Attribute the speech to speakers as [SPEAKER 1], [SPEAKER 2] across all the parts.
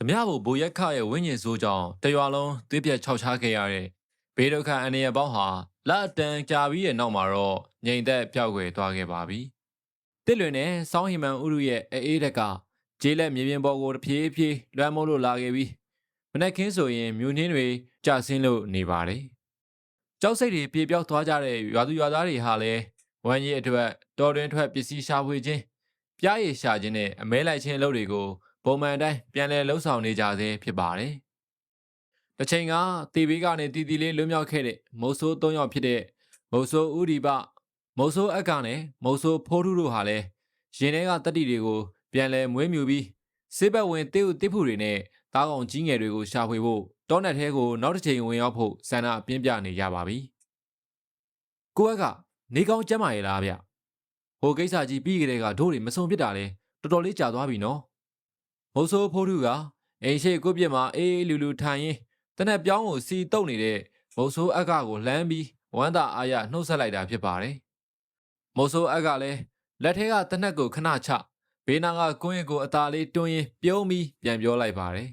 [SPEAKER 1] ဓမြဘူဘိုရက်ခရဲ့ဝင်းကျင်စိုးကြောင့်တရွာလုံးသွေးပြက်ခြောက်ခြားခဲ့ရတဲ့ဘေးဒုက္ခအန္တရာယ်ပေါင်းဟာလက်အတန်ကြာပြီးတဲ့နောက်မှာတော့ငြိမ်သက်ပျောက်ကွယ်သွားခဲ့ပါပြီ။တစ်လွင်နဲ့စောင်းဟီမန်ဥရုရဲ့အေးတက်ကဂျေးလက်မြေပြင်ပေါ်ကိုတဖြည်းဖြည်းလွှမ်းမိုးလို့လာခဲ့ပြီးမနက်ခင်းဆိုရင်မြို့နှင်းတွေကျဆင်းလို့နေပါတယ်။ကြောက်စိတ်တွေပြေပြောက်သွားကြတဲ့ရွာသူရွာသားတွေဟာလည်းဝမ်းကြီးအတွက်တော်တွင်ထွက်ပစ္စည်းရှာဖွေခြင်းပြားရည်ရှာခြင်းနဲ့အမဲလိုက်ခြင်းအလုပ်တွေကိုပုံမှန်တိုင်းပြန်လည်လှုပ်ဆောင်နေကြဆဲဖြစ်ပါတယ်။တစ်ချိန်ကတေဘေးကနေတီတီလေးလွတ်မြောက်ခဲ့တဲ့မုတ်ဆိုး၃ယောက်ဖြစ်တဲ့မုတ်ဆိုးဦးဒီပမုတ်ဆိုးအက်ကနဲ့မုတ်ဆိုးဖိုးထုတို့ဟာလည်းရင်ထဲကတတိတွေကိုပြန်လည်မွေးမြူပြီးစေဘက်ဝင်တေးဥတိဖူတွေနဲ့တားကောင်ကြီးငယ်တွေကိုရှာဖွေဖို့တောနက်ထဲကိုနောက်တစ်ချိန်ဝင်ရောက်ဖို့ဆန္ဒပြင်းပြနေကြပါပြီ။ကိုယ့်ကနေကောင်းကျမ်းမာရလားဗျ။ဟိုကိစ္စကြီးပြီးကြတဲ့ကတို့တွေမစုံဖြစ်တာလေတော်တော်လေးကြာသွားပြီနော်။မုတ်ဆိုးဖိုးထုကအိမ်ရှိကိုပြစ်မှာအေးလူထိုင်ရင်တနက်ပြောင်းကိုစီတုတ်နေတဲ့မုတ်ဆိုးအက်ကကိုလှမ်းပြီးဝမ်းသာအားရနှုတ်ဆက်လိုက်တာဖြစ်ပါတယ်။မုတ်ဆိုးအက်ကလည်းလက်ထဲကတနက်ကိုခဏချဘေးနာကကွင်းကိုအသာလေးတွန်းရင်ပြုံးပြီးပြန်ပြောလိုက်ပါတယ်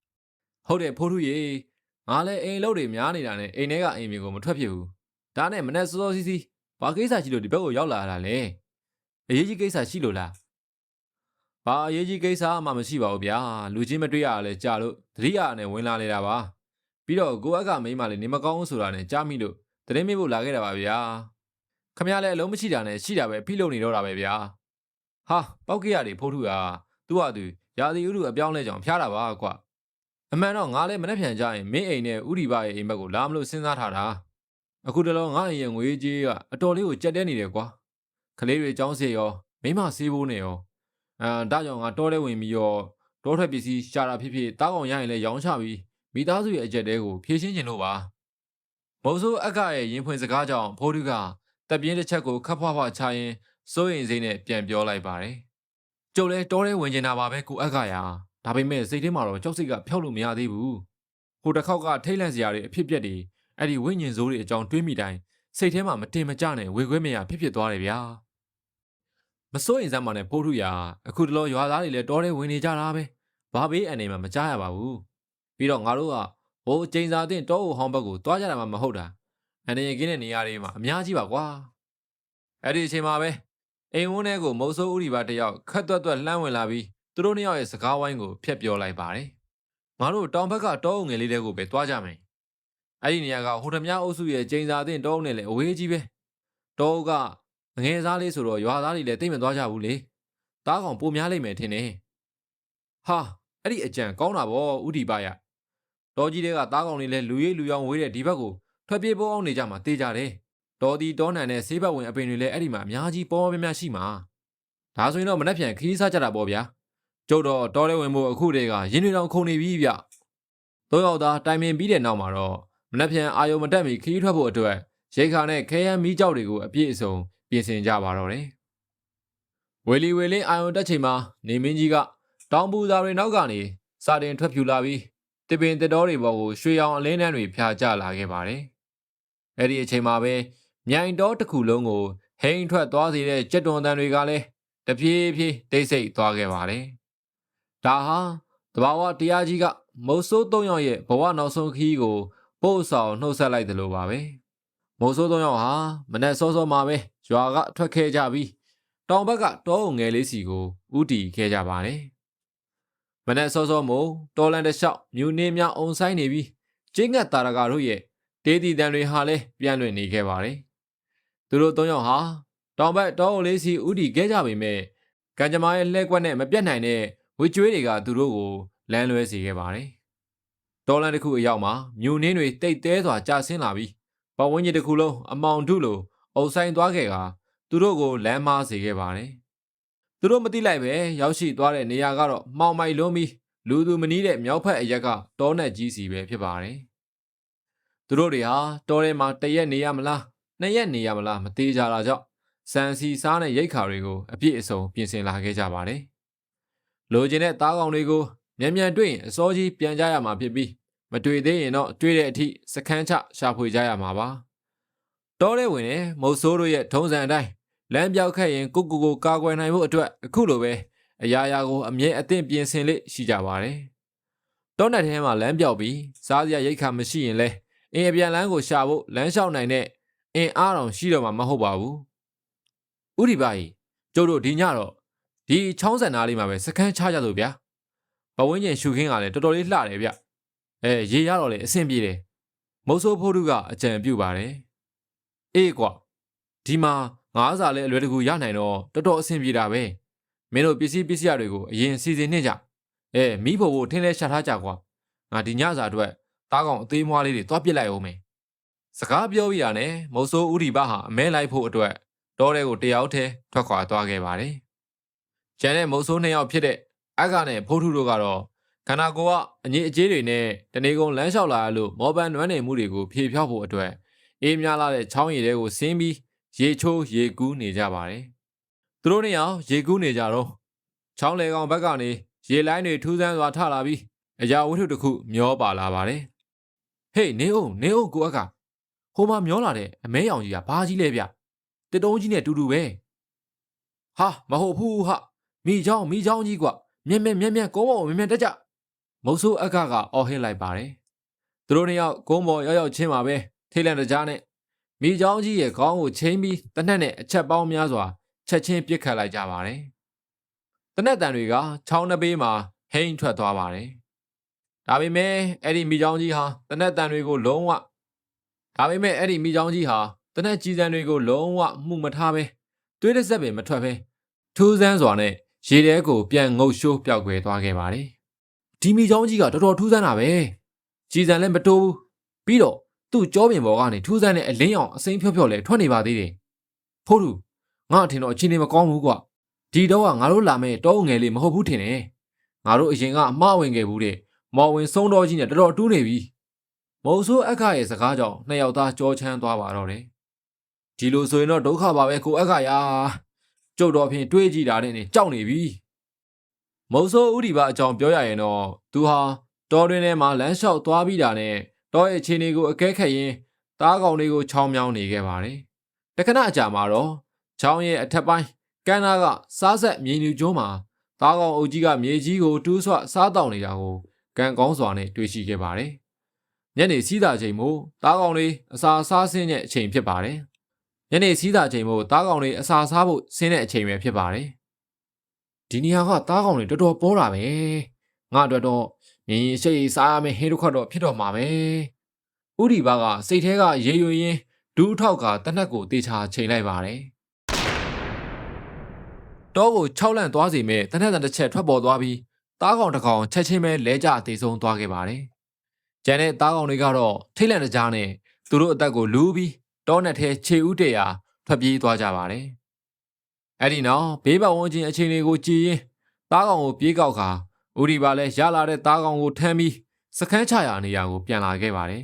[SPEAKER 1] ။ဟုတ်တယ်ဖိုးထုရေငါလည်းအိမ်လုံးတွေများနေတာနဲ့အိမ်ထဲကအိမ်မြေကိုမထွက်ဖြစ်ဘူး။ဒါနဲ့မနေ့စောစောစီးစီးဘာကိစ္စရှိလို့ဒီဘက်ကိုရောက်လာတာလဲ။အရေးကြီးကိစ္စရှိလို့လား။ဘာအရေးကြီးကိစ္စမှမရှိပါဘူးဗျာလူချင်းမတွေ့ရလဲကြာလို့တတိယနဲ့ဝင်လာနေတာပါပြီးတော့ကိုအက်ကမိန်းမလေးနေမကောင်းဘူးဆိုတာနဲ့ကြားမိလို့တရင်မေးဖို့လာခဲ့တာပါဗျာခမရလည်းအလုံးမရှိတာနဲ့ရှိတာပဲဖိလို့နေတော့တာပဲဗျာဟာပောက်ကရတွေဖိုးထုဟာသူ့ဟာသူရာသီဥတုအပြောင်းလဲကြောင်ဖျားတာပါကွာအမှန်တော့ငါလည်းမနှက်ဖြန်ကြရင်မင်းအိမ်နဲ့ဥဒီဘရဲ့အိမ်ဘက်ကိုလာမလို့စဉ်းစားထားတာအခုတလောငါအိမ်ရဲ့ငွေကြေးကအတော်လေးကိုကြက်တဲနေတယ်ကွာကလေးတွေចောင်းစေရောမိမဆေးဖို့နေရောဒါကြောင့်ငါတောထဲဝင်ပြီးတော့တောထွက်ပစ္စည်းရှာတာဖြစ်ဖြစ်တားကောင်ရရင်လည်းရောင်းချပြီးမိသားစုရဲ့အကြက်တဲကိုဖြည့်ရှင်းခြင်းလို့ပါမုံဆိုးအက်ကရဲ့ရင်ဖွင့်စကားကြောင့်ဖိုးထုကတပ်ပြင်းတစ်ချက်ကိုခပ်ဖွားဖွားချရင်စိုးရင်စိမ့်နဲ့ပြန်ပြောလိုက်ပါတယ်ကျုပ်လည်းတောထဲဝင်နေတာပါပဲကိုအက်ကရဒါပေမဲ့စိတ်ထဲမှာတော့ကြောက်စိတ်ကဖျောက်လို့မရသေးဘူးဟိုတစ်ခေါက်ကထိတ်လန့်စရာတွေအဖြစ်ပြက်တွေအဲ့ဒီဝိညာဉ်စိုးတွေအကြောင်းတွေးမိတိုင်းစိတ်ထဲမှာမတင်မကြနဲ့ဝေခွဲမရဖြစ်သွားတယ်ဗျာမစိုးရင်စမ်းမနဲ့ဖိုးထုရာအခုတလောရွာသားတွေလည်းတောထဲဝင်နေကြတာပဲဘာဘေးအနေမှာမကြားရပါဘူးပြီးတော့ငါတို့ကဟိုကျိန်စာတင်တောအုပ်ဟောင်းဘက်ကိုတွားကြတာမှမဟုတ်တာအနေရကင်းတဲ့နေရာတွေမှာအများကြီးပါကွာအဲ့ဒီအချိန်မှာပဲအိမ်ဝန်းထဲကိုမုတ်ဆိုးဥဒီပါတယောက်ခက်တွက်တွက်လှမ်းဝင်လာပြီးသူတို့နှစ်ယောက်ရဲ့စကားဝိုင်းကိုဖျက်ပြောလိုက်ပါတယ်ငါတို့တောင်ဘက်ကတောအုပ်ငယ်လေးတွေကိုပဲတွားကြမယ်အဲ့ဒီနေရာကဟိုဓမြအုပ်စုရဲ့ကျိန်စာတင်တောအုပ်နဲ့လည်းအဝေးကြီးပဲတောအုပ်ကငယ်စားလေးဆိုတော့ရွာသားတွေလည်းတိတ်မသွားကြဘူးလေတားကောင်ပိုများလိမ့်မယ်ထင်တယ်ဟာအဲ့ဒီအကြံကောင်းတာဗောဥဒီပါရတော်ကြီးတွေကတားကောင်တွေလည်းလူရိပ်လူရောင်ဝေးတဲ့ဒီဘက်ကိုထွက်ပြေးပေါ်အောင်နေကြမှာတေးကြတယ်တော်ဒီတောနန်နဲ့ဆေးဘက်ဝင်အပင်တွေလည်းအဲ့ဒီမှာအများကြီးပေါ်များများရှိမှာဒါဆိုရင်တော့မနှက်ပြန်ခီးစားကြတာပေါ့ဗျာကျုပ်တော့တော်လဲဝင်ဖို့အခုတည်းကရင်းတွေတောင်ခုန်နေပြီဗျသုံးယောက်သားတိုင်ပင်ပြီးတဲ့နောက်မှာတော့မနှက်ပြန်အာယုံမတက်မီခီးထွက်ဖို့အတွက်ရိတ်ခါနဲ့ခဲယမ်းမီးကြောက်တွေကိုအပြည့်အစုံပြင်ဆင်ကြပါတော့တယ်ဝေလီဝေလင်းအာယုံတက်ချိန်မှာနေမင်းကြီးကတောင်ပူစာတွေနောက်ကနေစတင်ထွက်ဖြူလာပြီးတပင်တတော်တွေပေါ်ကိုရွှေရောင်အလင်းတန်းတွေဖြာကျလာခဲ့ပါတယ်အဲ့ဒီအချိန်မှာပဲမြိုင်တော်တစ်ခုလုံးကိုဟိန်ထွက်သွားစေတဲ့ကြက်တွန်တန်တွေကလည်းတဖြည်းဖြည်းတိတ်ဆိတ်သွားခဲ့ပါတယ်ဒါဟာတဘာဝတရားကြီးကမုတ်ဆိုး၃ယောက်ရဲ့ဘဝနောက်ဆုံးခီးကိုပို့ဆောင်နှုတ်ဆက်လိုက်တယ်လို့ပါပဲမုတ်ဆိုး၃ယောက်ဟာမနေ့စောစောမှာပဲရွာကထွက်ခဲ့ကြပြီးတောင်ဘက်ကတောအုံငယ်လေးစီကိုဥတီခဲ့ကြပါတယ်မနေ့စောစောမို့တော်လန်တလျှောက်မြူနေများအုံဆိုင်နေပြီးကျင်းငတ်တာရကတို့ရဲ့တေးတီတန်တွေဟာလည်းပြန်လွင့်နေခဲ့ပါတယ်သူတို့၃ယောက်ဟာတောင်ဘက်တောအုံလေးစီဥတီခဲ့ကြပေမဲ့ကံကြမ္မာရဲ့လှဲကွက်နဲ့မပြတ်နိုင်တဲ့ဝေကျွေးတွေကသူတို့ကိုလမ်းလွဲစေခဲ့ပါတယ်တော်လန်တစ်ခုအရောက်မှာမြူနှင်းတွေတိတ်တဲစွာကျဆင်းလာပြီးပဝန်းကျင်တစ်ခုလုံးအမောင်ထုလိုအုပ်ဆိုင်သွားခဲ့ကသူတို့ကိုလမ်းမားစေခဲ့ပါတယ်သူတို့မသိလိုက်ပဲရောက်ရှိသွားတဲ့နေရာကတော့မှောင်မိုက်လုံးပြီးလူသူမနီးတဲ့မြောက်ဖက်အရက်ကတောနက်ကြီးစီပဲဖြစ်ပါတယ်သူတို့တွေဟာတောထဲမှာတရက်နေရမလားနှစ်ရက်နေရမလားမသေးကြတာကြောင့်စံစီစားတဲ့ရိတ်ခါတွေကိုအပြည့်အစုံပြင်ဆင်လာခဲ့ကြပါတယ်လိုချင်တဲ့သားကောင်တွေကိုမြန်တွေ့ရင်အစောကြီးပြန်ကြရမှာဖြစ်ပြီးမတွေ့သေးရင်တော့တွေ့တဲ့အထိစခန်းချရှာဖွေကြရမှာပါတောထဲဝင်တဲ့မုတ်ဆိုးတို့ရဲ့ထုံးစံအတိုင်းလမ်းပြောက်ခဲ့ရင်ကိုကာကွယ်နိုင်ဖို့အတွက်အခုလိုပဲအရာရာကိုအမြဲအသင့်ပြင်ဆင်လေးရှိကြပါတယ် တောနက်ထဲမှာလမ်းပြောက်ပြီးစားစရာရိတ်ခါမရှိရင်လဲအင်းအပြန်လန်းကိုရှာဖို့လမ်းလျှောက်နိုင်တဲ့အင်းအားတော်ရှိတော့မှာမဟုတ်ပါဘူးဥဒီပါကြီးကျုပ်တို့ဒီညတော့ဒီချောင်းဆန်သားလေးမှာပဲစခန်းချကြလို့ဗျာပဝင်းကျင်ရှုခင်းကလည်းတော်တော်လေးလှတယ်ဗျရေရတော့လေအဆင်ပြေတယ်မုတ်ဆိုးဖိုးထုကအကြံပြုပါတယ်အေးကွာဒီမှာငါးစာလည်းအလွယ်တကူရနိုင်တော့တော်တော်အဆင်ပြေတာပဲမင်းတို့ပစ္စည်းတွေကိုအရင်စီစဉ်နှင့်ကြမိဖို့ထင်းလဲရှာထားကြကွာငါဒီညစာအတွက်တားကောင်အသေးမွားလေးတွေတွားပစ်လိုက်အောင်မယ်စကားပြောပြီးတာနဲ့မုတ်ဆိုးဥဒီပါဟာအမဲလိုက်ဖို့အတွက်တောထဲကိုတယောက်တည်းထွက်ခွာသွားခဲ့ပါတယ်ကျန်တဲ့မုတ်ဆိုးနှစ်ယောက်ဖြစ်တဲ့အက္ခနဲ့ဖိုးထုတို့ကတော့ခန္ဓာကိုယ်ကအငြိအကျေးတွေနဲ့တနေကုန်လမ်းလျှောက်လာရလို့မော်ပန်နွမ်းနေမှုတွေကိုဖြေဖြောက်ဖို့အတွက်အေးများလာတဲ့ချောင်းရည်တွေကိုဆင်းပြီးရေချိုးရေကူးနေကြပါတယ်သူတို့နှစ်ယောက်ရေကူးနေကြတော့ချောင်းလေကောင်ဘက်ကနေရေလိုင်းတွေထူးဆန်းစွာထလာပြီးအရာဝတ္ထုတစ်ခုမျောပါလာပါတယ်ဟေးနေအောင်ကိုအက္ခဟိုမှာမျောလာတဲ့အမဲရောင်ကြီးကဘာကြီးလဲဗျတစ်တုံးကြီးနဲ့တူတူပဲဟာမဟုတ်ဘူးဟာမိချောင်းကြီးကွမြက်ကုန်းပေါ်မြက်တက်ကြမုတ်ဆိုးအက္ခကအော်ဟစ်လိုက်ပါတယ်သူတို့နှစ်ယောက်ကုန်းပေါ်ရောက်ချင်းမှာပဲထိတ်လန့်တကြားနဲ့မိချောင်းကြီးရဲ့ခေါင်းကိုချိန်ပြီးတနက်နဲ့အချက်ပေါင်းများစွာချက်ချင်းပစ်ခတ်လိုက်ကြပါတယ်တနက်တန်တွေကချောင်းနှပေးမှာဟိန်းထွက်သွားပါတယ်ဒါပေမဲ့အဲ့ဒီမိချောင်းကြီးဟာတနက်တန်တွေကိုလုံးဝတနက်ကြီးစံတွေကိုလုံးဝမှုမထားပဲတွေးတစ်စက်ပင်မထွက်ပဲထူးဆန်းစွာနဲ့ရေထဲကိုပြန်ငုတ်ရှိုးပျောက်ကွယ်သွားခဲ့ပါတယ်ဒီမိချောင်းကြီးကတော်တော်ထူးဆန်းတာပဲကြီးစံလည်းမတိုးဘူးပြီးတော့သူ့ကြောပင်ပေါ်ကနေထူးဆန်းတဲ့အလင်းအောင်အစိမ်းဖြော့လဲထွက်နေပါသေးတယ်ဖိုးသူငါအထင်တော့အချင်းနေမကောင်းဘူးကွာဒီတော့ကငါတို့လာမဲ့တောငယ်လေးမဟုတ်ဘူးထင်တယ်ငါတို့အရင်ကအမှားဝင်ခဲ့ဘူးတဲ့မော်ဝင်ဆုံးတော်ကြီးနဲ့တော်တော်တူးနေပြီမုတ်ဆိုးအက္ခရဲ့စကားကြောင့်နှစ်ယောက်သားကြောချမ်းသွားပါတော့တယ်ဒီလိုဆိုရင်တော့ဒုက္ခပါပဲကိုအက္ခရာကျုပ်တော်ဖြင့်တွေးကြည့်တာနဲ့ကြောက်နေပြီမုတ်ဆိုးဥဒီပါအကြောင်းပြောရရင်တော့သူဟာတောတွင်ထဲမှာလမ်းလျှောက်သွားပြီးတာနဲ့တောရဲ့ခြေနေကိုအကဲခတ်ရင်းသားကောင်လေးကိုချောင်းမြောင်းနေခဲ့ပါတယ်တခဏအကြာမှာတော့ချောင်းရဲ့အထက်ပိုင်းကမ်းနားကစားဆက်မြေညူကျွန်းမှာသားကောင်အုပ်ကြီးကမြေကြီးကိုတူးဆွစားတောင်းနေတာကိုကံကောင်းစွာနဲ့တွေ့ရှိခဲ့ပါတယ်ညနေစီးတာချိန်မို့သားကောင်လေးအစာစားဆင်းတဲ့အချိန်ဖြစ်ပါတယ်ညနေစီးတာချိန်မို့သားကောင်လေးအစာစားဖို့ဆင်းတဲ့အချိန်ပဲဖြစ်ပါတယ်ဒီနေရာကသားကောင်လေးတော်တော်ပေါ်တာပဲငါအတွက်တော့မြင်းရှိတ်စားရမယ်ဟင်းတစ်ခွက်တော့ဖြစ်တော့မှာပဲဥဒီဘာကစိတ်ထဲကရေရွရင်းဒူးထောက်ကတနက်ကိုတေချာချိန်လိုက်ပါတယ်တောကို6လန့်သွားစီမဲ့တနက်တစ်ချက်ထွက်ပေါ်သွားပြီးသားကောင်တစ်ကောင်ချက်ချင်းပဲလဲကျအသေးဆုံးသွားခဲ့ပါတယ်ကျန်တဲ့သားကောင်တွေကတော့ထိတ်လန့်တကြားနဲ့သူတို့အသက်ကိုလူးပြီးတောနက်ထဲခြေဥတရာထွက်ပြေးသွားကြပါတယ်အဲ့ဒီနောက်ဘေးပတ်ဝန်းကျင်အခြေအနေကိုကြည်ရင်သားကောင်ကိုပြေးကောက်ခါဥဒီပါလည်းရလာတဲ့သားကောင်ကိုထမ်းပြီးစခန်းချရာနေရာကိုပြန်လာခဲ့ပါတယ်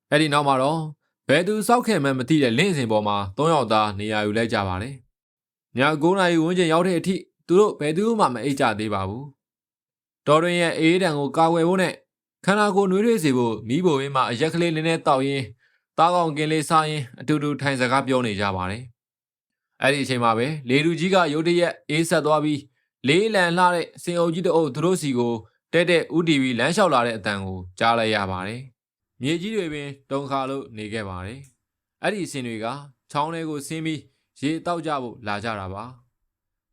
[SPEAKER 1] အဲ့ဒီနောက်မှာတော့ဘယ်သူစောက်ခဲ့မှန်းမသိတဲ့လင်းစင်ပေါ်မှာ3ယောက်သားနေရာယူလိုက်ကြပါတယ်ည9နာရီဝန်းကျင်ရောက်တဲ့အထိသူတို့ဘယ်သူမှမအိပ်ကြသေးပါဘူးတော်တွင်ရဲ့အေးတံကိုကာကွယ်ဖို့နဲ့ခန္ဓာကိုယ်နှွေးထွေးစေဖို့မိဘဝင်းမှာအရက်ကလေးနည်းနည်းတောက်ရင်းသားကောင်ကင်လေးစားရင်အတူတူထိုင်စကားပြောနေကြပါတယ်အဲ့ဒီအချိန်မှာပဲလေလူကြီးကရုတ်တရက်အေးဆက်သွားပြီးလေးလံလှတဲ့စင်အုပ်ကြီးတအုပ်သူတို့စီကိုတဲ့ဥတီဗီလမ်းလျှောက်လာတဲ့အတန်ကိုကြားလိုက်ရပါတယ်မြေကြီးတွေပင်တုံခါလို့နေခဲ့ပါတယ်အဲ့ဒီအစင်တွေကချောင်းထဲကိုဆင်းပြီးရေတောက်ကြဖို့လာကြတာပါ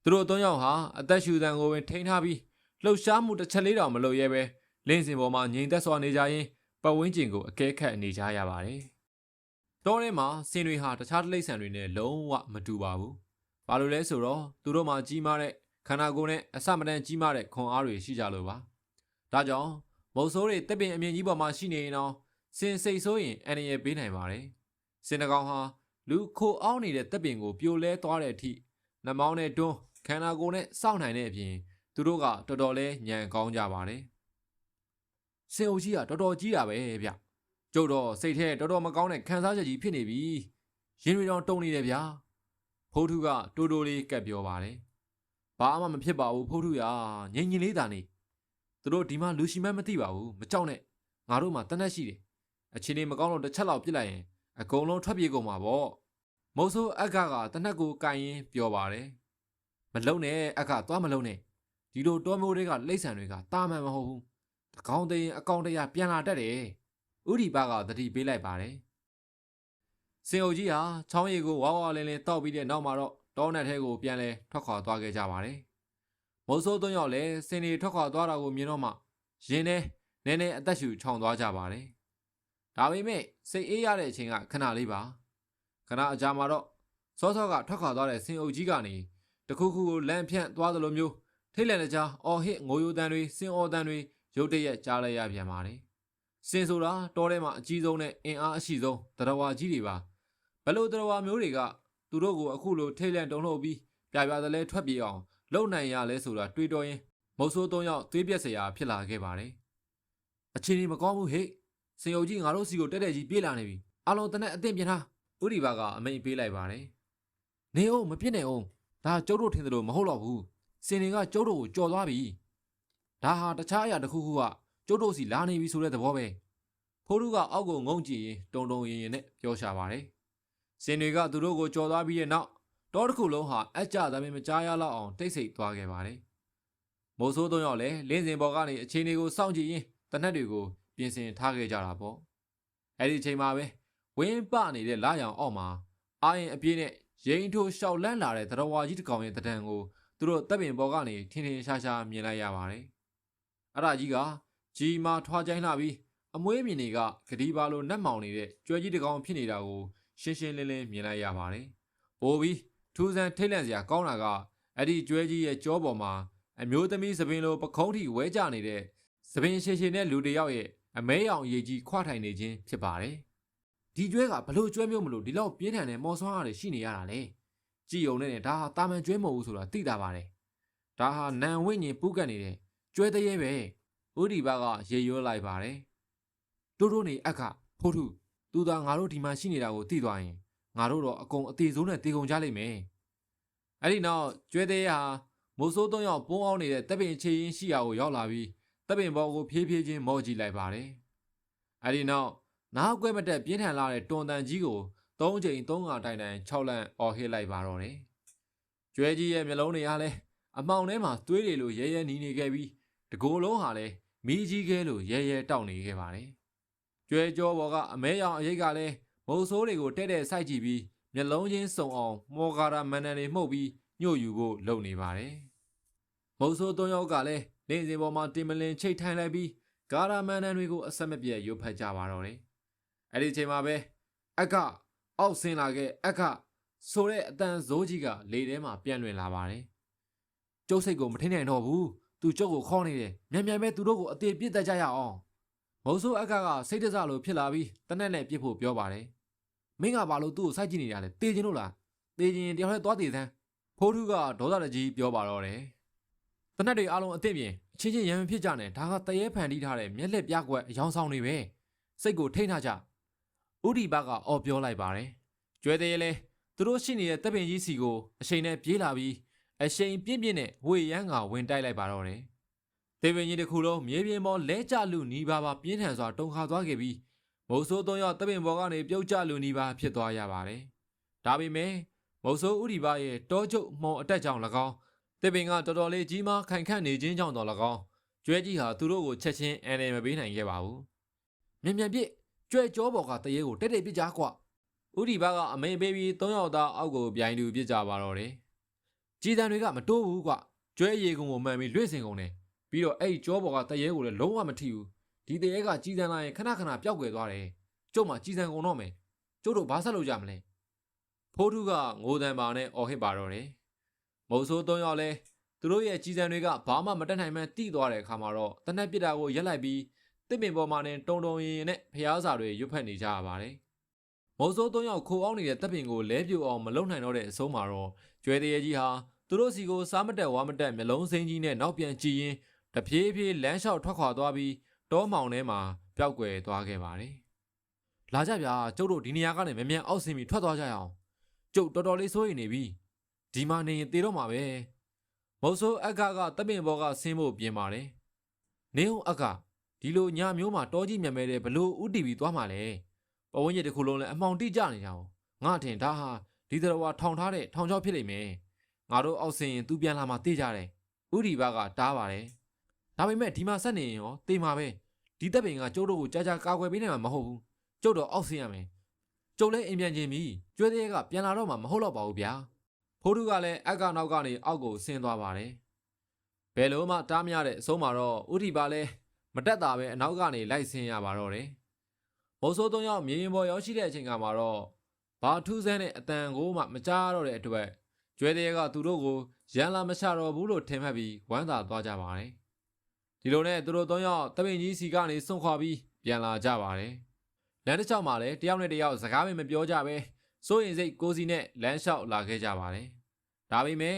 [SPEAKER 1] သူတို့3ယောက်ဟာအသက်ရှူတန်ကိုပင်ထိန်းထားပြီးလှုပ်ရှားမှုတစ်ချက်လေးတောင်မလုပ်ရဲပဲလင်းစင်ပေါ်မှာငြိမ်သက်စွာနေကြရင်ပတ်ဝန်းကျင်ကိုအကဲခတ်နေကြရပါတယ်တောထဲမှာဆင်တွေဟာတခြားတိရစ္ဆာန်တွေနဲ့လုံးဝမတူပါဘူးဘာလို့လဲဆိုတော့သူတို့မှာကြီးမားတဲ့ခန္ဓာကိုယ်နဲ့အစမတန်ကြီးမားတဲ့ခွန်အားတွေရှိကြလို့ပါဒါကြောင့်မုတ်ဆိုးတွေတစ်ပင်အမြင့်ကြီးပေါ်မှာရှိနေရင်တော့စင်စိတ်ဆိုးရင်အန္တရာယ်ပေးနိုင်ပါတယ်စင်တကောင်ဟာလူခိုအောင်းနေတဲ့တစ်ပင်ကိုပြိုလဲသွားတဲ့အထိနှမောင်းနဲ့တွန်းခန္ဓာကိုယ်နဲ့စောင့်နိုင်တဲ့အပြင်သူတို့ကတော်တော်လေးညံကောင်းကြပါတယ်စင်အုပ်ကြီးကတော်တော်ကြီးတာပဲဗျကျုပ်တော့စိတ်ထဲတော်တော်မကောင်းတဲ့ခံစားချက်ကြီးဖြစ်နေပြီရင်တွေတော့တုန်နေတယ်ဗျာဖိုးထုကတိုးတိုးလေးကပ်ပြောပါတယ်ဘာမှမဖြစ်ပါဘူးဖိုးထုရငြိမ်ငြိမ်လေးသာနေသူတို့ဒီမှာလူရှိမှမသိပါဘူးမကြောက်နဲ့ငါတို့မှာတနက်ရှိတယ်အချင်းလေးမကောင်းတော့တစ်ချက်လောက်ပြစ်လိုက်ရင်အကုန်လုံးထွက်ပြေးကုန်မှာပေါ့မုတ်ဆိုးအက္ခကတနက်ကိုကန်ရင်ပြောပါတယ်မလုံနဲ့အက္ခသွားမလုံနဲ့ဒီလိုတောမိုးတွေကလိမ့်ဆန်တွေကတာမှန်မဟုတ်ဘူးတ ကောင်းသိရင်အကောင်တရားပြန်လာတတ်တယ်ဥဒီပါကသတိပေးလိုက်ပါတယ်စင်အုပ်ကြီးဟာချောင်းရည်ကိုဝါဝါလင်းလင်းတောက်ပြီးတဲ့နောက်မှာတော့တောနက်ထဲကိုပြန်လဲထွက်ခွာသွားခဲ့ကြပါတယ်မုတ်ဆိုးသုံးယောက်လည်းစင်တွေထွက်ခွာသွားတာကိုမြင်တော့မှရင်ထဲနည်းနည်းအသက်ရှူချောင်သွားကြပါတယ်ဒါပေမဲ့စိတ်အေးရတဲ့အချိန်ကခဏလေးပါခဏအကြာမှာတော့စောစောကထွက်ခွာသွားတဲ့စင်အုပ်ကြီးကနေတခုခုကိုလမ်းဖြန့်သွားသလိုမျိုးထိတ်လန့်တကြားအော်ဟစ်ငိုယိုတန်တွေစင်အော်တန်တွေရုတ်တရက်ကြားလိုက်ရပြန်ပါတယ်စင်ဆိုတာတောထဲမှာအကြီးဆုံးနဲ့အင်အားအရှိဆုံးတရဝါကြီးတွေပါဘယ်လိုတရဝါမျိုးတွေကသူတို့ကိုအခုလိုထိတ်လန့်တုန်လှုပ်ပြီးပြပြသလဲထွက်ပြေးအောင်လုံနိုင်ရလဲဆိုတာတွေးတောရင်းမုတ်ဆိုးသုံးယောက်သွေးပြက်စရာဖြစ်လာခဲ့ပါတယ်အချင်းကြီးမကောင်းဘူးဟေ့စင်အုပ်ကြီးငါတို့စီကိုတက်တက်ကြီးပြေးလာနေပြီအလုံးတနက်အသင့်ပြင်ထားဥဒီဘာကအမိန်ပေးလိုက်ပါတယ်နေအောင်မဖြစ်နိုင်အောင်ဒါကျုပ်တို့ထင်သလိုမဟုတ်တော့ဘူးစင်တွေကကျုပ်တို့ကိုကြော်သွားပြီဒါဟာတခြားအရာတစ်ခုခုကကျုပ်တို့စီလာနေပြီဆိုတဲ့သဘောပဲဖိုးထုကအောက်ကိုငုံကြည့်ရင်တုံတုံရင်ရင်နဲ့ပြောရှာပါတယ်စင်တွေကသူတို့ကိုကြော်သွားပြီးတဲ့နောက်တောတစ်ခုလုံးဟာအကြသမင်မကြားရလောက်အောင်တိတ်ဆိတ်သွားခဲ့ပါတယ်မိုးဆိုးသုံးယောက်လည်းလင်းစင်ပေါ်ကနေအချိန်တွေကိုစောင့်ကြည့်ရင်းတနက်တွေကိုပြင်ဆင်ထားခဲ့ကြတာပေါ့အဲ့ဒီအချိန်မှာပဲဝင်းပနေတဲ့လာရောင်အောက်မှာအာရင်အပြည့်နဲ့ရင်ထိုးရှောက်လန်းလာတဲ့တရဝါကြီးတစ်ကောင်ရဲ့တံတန်ကိုသူတို့တပ်ပင်ပေါ်ကနေထင်းထင်းရှားရှားမြင်လိုက်ရပါတယ်အဲ့ဒါကြီးကကြီးမာထွားကျိုင်းလာပြီးအမွေးမြင်တွေကဂဒီပါလိုနတ်မောင်နေတဲ့ကြွယ်ကြီးတစ်ကောင်ဖြစ်နေတာကိုရှင်းရှင်းလင်းလင်းမြင်လိုက်ရပါတယ်ပိုးပြီးထူးဆန်းထိတ်လန့်စရာကောင်းတာကအဲ့ဒီကြွယ်ကြီးရဲ့ကြောပေါ်မှာအမျိုးသမီးသပင်လိုပခုံးထိဝဲကျနေတဲ့သပင်ရှည်ရှည်နဲ့လူတစ်ယောက်ရဲ့အမဲရောင်ရည်ကြီးခွာထိုင်နေခြင်းဖြစ်ပါတယ်ဒီကျွဲကဘလို့ကျွဲမျိုးမလို့ဒီလောက်ပြင်းထန်တဲ့မော်ဆွမ်းအားတွေရှိနေရတာလေကြည်ုံနဲ့ဒါဟာတာမန်ကျွဲမဟုတ်ဘူးဆိုတာသိတာပါတယ်ဒါဟာနန်ဝိညာဉ်ပူးကတ်နေတဲ့ကျွဲတရေပဲဥဒီဘကရေရွလိုက်ပါတယ်တို့နေအခဖိုးထုသူသာငါတို့ဒီမှာရှိနေတာကိုသိသွားရင်ငါတို့တော့အကုန်အသေးဆုံးနဲ့တေကုန်ကြလိမ့်မယ်အဲ့ဒီနောက်ကျွဲသေးဟာမိုးဆိုးသုံးယောက်ပုံအောင်နေတဲ့တပ်ပင်ချေရင်ရှိရာကိုရောက်လာပြီးတပ်ပင်ဘောကိုဖြည်းဖြည်းချင်းမော့ကြည့်လိုက်ပါတယ်အဲ့ဒီနောက်နားကွဲမတက်ပြင်းထန်လာတဲ့တွန်တန်ကြီးကို၃ချိန်၃ခါတိုင်တိုင်၆လန့်အော်ဟစ်လိုက်ပါတော့တယ်ကျွဲကြီးရဲ့မျက်လုံးတွေကလည်းအမောင်ထဲမှာသွေးတွေလိုရဲရဲနီးနေခဲ့ပြီးတကိုယ်လုံးဟာလည်းမီးကြီးခဲလိုရဲရဲတောက်နေခဲ့ပါတယ်ကျွဲကြောပေါ်ကအမဲရောင်အရိပ်ကလည်းမုံဆိုးတွေကိုတဲ့တဲ့စိုက်ကြည့်ပြီးမျက်လုံးချင်းစုံအောင်မော်ကာရာမန်နန်တွေမှုတ်ပြီးညှို့ယူဖို့လုပ်နေပါတယ်မုံဆိုး၃ယောက်ကလည်းလင်းစင်ပေါ်မှာတင်မလင်ချိတ်ထိုင်လိုက်ပြီးဂါရာမန်နန်တွေကိုအဆက်မပြတ်ရုပ်ဖက်ကြပါတော့တယ်အဲ့ဒီချိန်မှာပဲအခအောက်ဆင်းလာခဲ့အခဆိုတဲ့အတန်ဇိုးကြီးကလေထဲမှာပြန့်လွင်လာပါတယ်ကျုပ်စိတ်ကိုမထိနိုင်တော့ဘူးသူကျုပ်ကိုခေါ်နေတယ်မြန်မြန်ပဲသူတို့ကိုအသေးပြစ်တတ်ကြရအောင်မုံဆိုးအခကစိတ်တစလိုဖြစ်လာပြီးတနက်နဲ့ပြစ်ဖို့ပြောပါတယ်မင်းကဘာလို့သူ့ကိုစိုက်ကြည့်နေရလဲတေးခြင်းလို့လားတေးခြင်းတယောက်တည်းသွားတည်သမ်းဖိုးထုကဒေါသတကြီးပြောပါတော့တယ်တနက်တွေအားလုံးအသင့်ပြင်အချင်းချင်းရံဖြစ်ကြနဲ့ဒါကတရေဖန်တီးထားတဲ့မျက်လက်ပြကွက်အယောင်ဆောင်တွေပဲစိတ်ကိုထိန်းထားကြဥဒီဘကအော်ပြောလိုက်ပါတယ်ကျွဲသေးလဲသူတို့ရှိနေတဲ့တပ်ပင်ကြီးစီကိုအချိန်နဲ့ပြေးလာပြီးအချိန်ပြင်းပြင်းနဲ့ဝေရမ်းကဝင်တိုက်လိုက်ပါတော့တယ်တပ်ပင်ကြီးတစ်ခုလုံးမြေပြင်ပေါ်လဲကျလူနီးပါးပါပြင်းထန်စွာတုန်ခါသွားခဲ့ပြီးမုံဆိုး၃ယောက်တပ်ပင်ပေါ်ကနေပြုတ်ကျလူနီးပါးဖြစ်သွားရပါတယ်ဒါပေမဲ့မုံဆိုးဥဒီဘရဲ့တောကျုပ်မှုံအတက်ကြောင်၎င်းတပ်ပင်ကတော်တော်လေးကြီးမားခိုင်ခန့်နေခြင်းကြောင့်တော်၎င်းကျွဲကြီးဟာသူတို့ကိုချက်ချင်းအန်ရမပေးနိုင်ခဲ့ပါဘူးမြန်မြန်ပြစ်ကျွဲကြောပေါ်ကတရေကိုတိတ်တိတ်ပြစ်ကြကွာဥဒီဘကအမေပေးပြီး၃ယောက်သားအောက်ကိုပြိုင်တူပြစ်ကြပါတော့တယ်ကြီးတန်တွေကမတိုးဘူးကွကျွဲရေကုန်ကိုမှန်ပြီးလွင့်စင်ကုန်တယ်ပြီးတော့အဲ့ကြောပေါ်ကတရေကိုလည်းလုံးဝမထိဘူးဒီတရေကကြီးတန်လာရင်ခဏခဏပျောက်ကွယ်သွားတယ်ကျုပ်မှကြီးတန်ကုန်တော့မယ်ကျုပ်တို့ဘာဆက်လုပ်ကြမလဲဖိုးထုကငိုတန်ပါနဲ့အော်ဟစ်ပါတော့တယ်မုံဆိုး၃ယောက်လဲသူတို့ရဲ့ကြီးစံတွေကဘာမှမတက်နိုင်မှန်းတိသွားတဲ့အခါမှာတော့တနက်ပစ်တာကိုရက်လိုက်ပြီးတစ်ပင်ပေါ်မှာနဲ့တုံတုံရင်နဲ့ဖျားစာတွေရွတ်ဖက်နေကြရပါတယ်မုံဆိုး၃ယောက်ခိုးအောင်နေတဲ့တပ်ပင်ကိုလဲပြူအောင်မလုံနိုင်တော့တဲ့အဆုံးမှာတော့ကျွဲတရေကြီးဟာသူတို့စီကိုစားမတက်ဝါမတက်မျက်လုံးစိမ်းကြီးနဲ့နောက်ပြန်ကြည့်ရင်းတဖြည်းဖြည်းလမ်းလျှောက်ထွက်ခွာသွားပြီးတောမှောင်ထဲမှာပျောက်ကွယ်သွားခဲ့ပါတယ်လာကြဗျာကျုပ်တို့ဒီနေရာကနေမြန်မြန်အောက်ဆင်းပြီးထွက်သွားကြရအောင်ကျုပ်တော်တော်လေးစိုးရိမ်နေပြီဒီမှာနေရင်သေတော့မှာပဲမုံဆိုးအခကတပ်ပင်ဘောကဆင်းဖို့ပြင်ပါတယ်နေဦးအခဒီလိုညမျိုးမှာတောကြီးမြတ်မဲတဲ့ဘလို့ဥတီပြီးသွားမှာလဲပဝန်းကျင်တစ်ခုလုံးလည်းအမှောင်တိကျနေကြအောင်ငါထင်ဒါဟာဒီတော်ဝါထောင်ထားတဲ့ထောင်ချောက်ဖြစ်လိမ့်မယ်ငါတို့အောက်ဆင်းရင်သူပြန်လာမှသိကြတယ်ဥဒီဘကတားပါတယ် ဒါပေမဲ့ဒီမှာဆက်နေရင်ရောတေးမှာပဲဒီတပ်ပင်ကကျုပ်တို့ကိုကြာကြာကာကွယ်ပေးနိုင်မှာမဟုတ်ဘူးကျုပ်တော့အောက်ဆင်းရမယ်ကျုပ်လည်းအိမ်ပြန်ခြင်းပြီးကျွဲသေးကပြန်လာတော့မှမဟုတ်တော့ပါဘူးဗျာဖိုးထုကလည်းအက်ကနောက်ကနေအောက်ကိုဆင်းသွားပါတယ်ဘယ်လိုမှတားမရတဲ့အဆုံးမှာတော့ဥတီပါလည်းမတက်တာပဲအနောက်ကနေလိုက်ဆင်းရပါတော့တယ်မုံဆိုး၃ယောက်မြေရင်ပေါ်ရောက်ရှိတဲ့အချိန်ကမှတော့ဘာထူးဆန်းတဲ့အတန်ကိုမှမကြားတော့တဲ့အတွက်ကျွဲသေးကသူတို့ကိုရန်လာမချတော့ဘူးလို့ထင်မှတ်ပြီးဝမ်းသာသွားကြပါတယ်ဒီလိုနဲ့သူတို့၃ယောက်တပင်ကြီးစီကနေစွန့်ခွာပြီးပြန်လာကြပါတယ်လမ်းတစ်လျှောက်မှာလည်းတယောက်နဲ့တယောက်စကားမပြောကြပဲစိုးရင်စိတ်ကိုစီနဲ့လမ်းလျှောက်လာခဲ့ကြပါတယ်ဒါပေမဲ့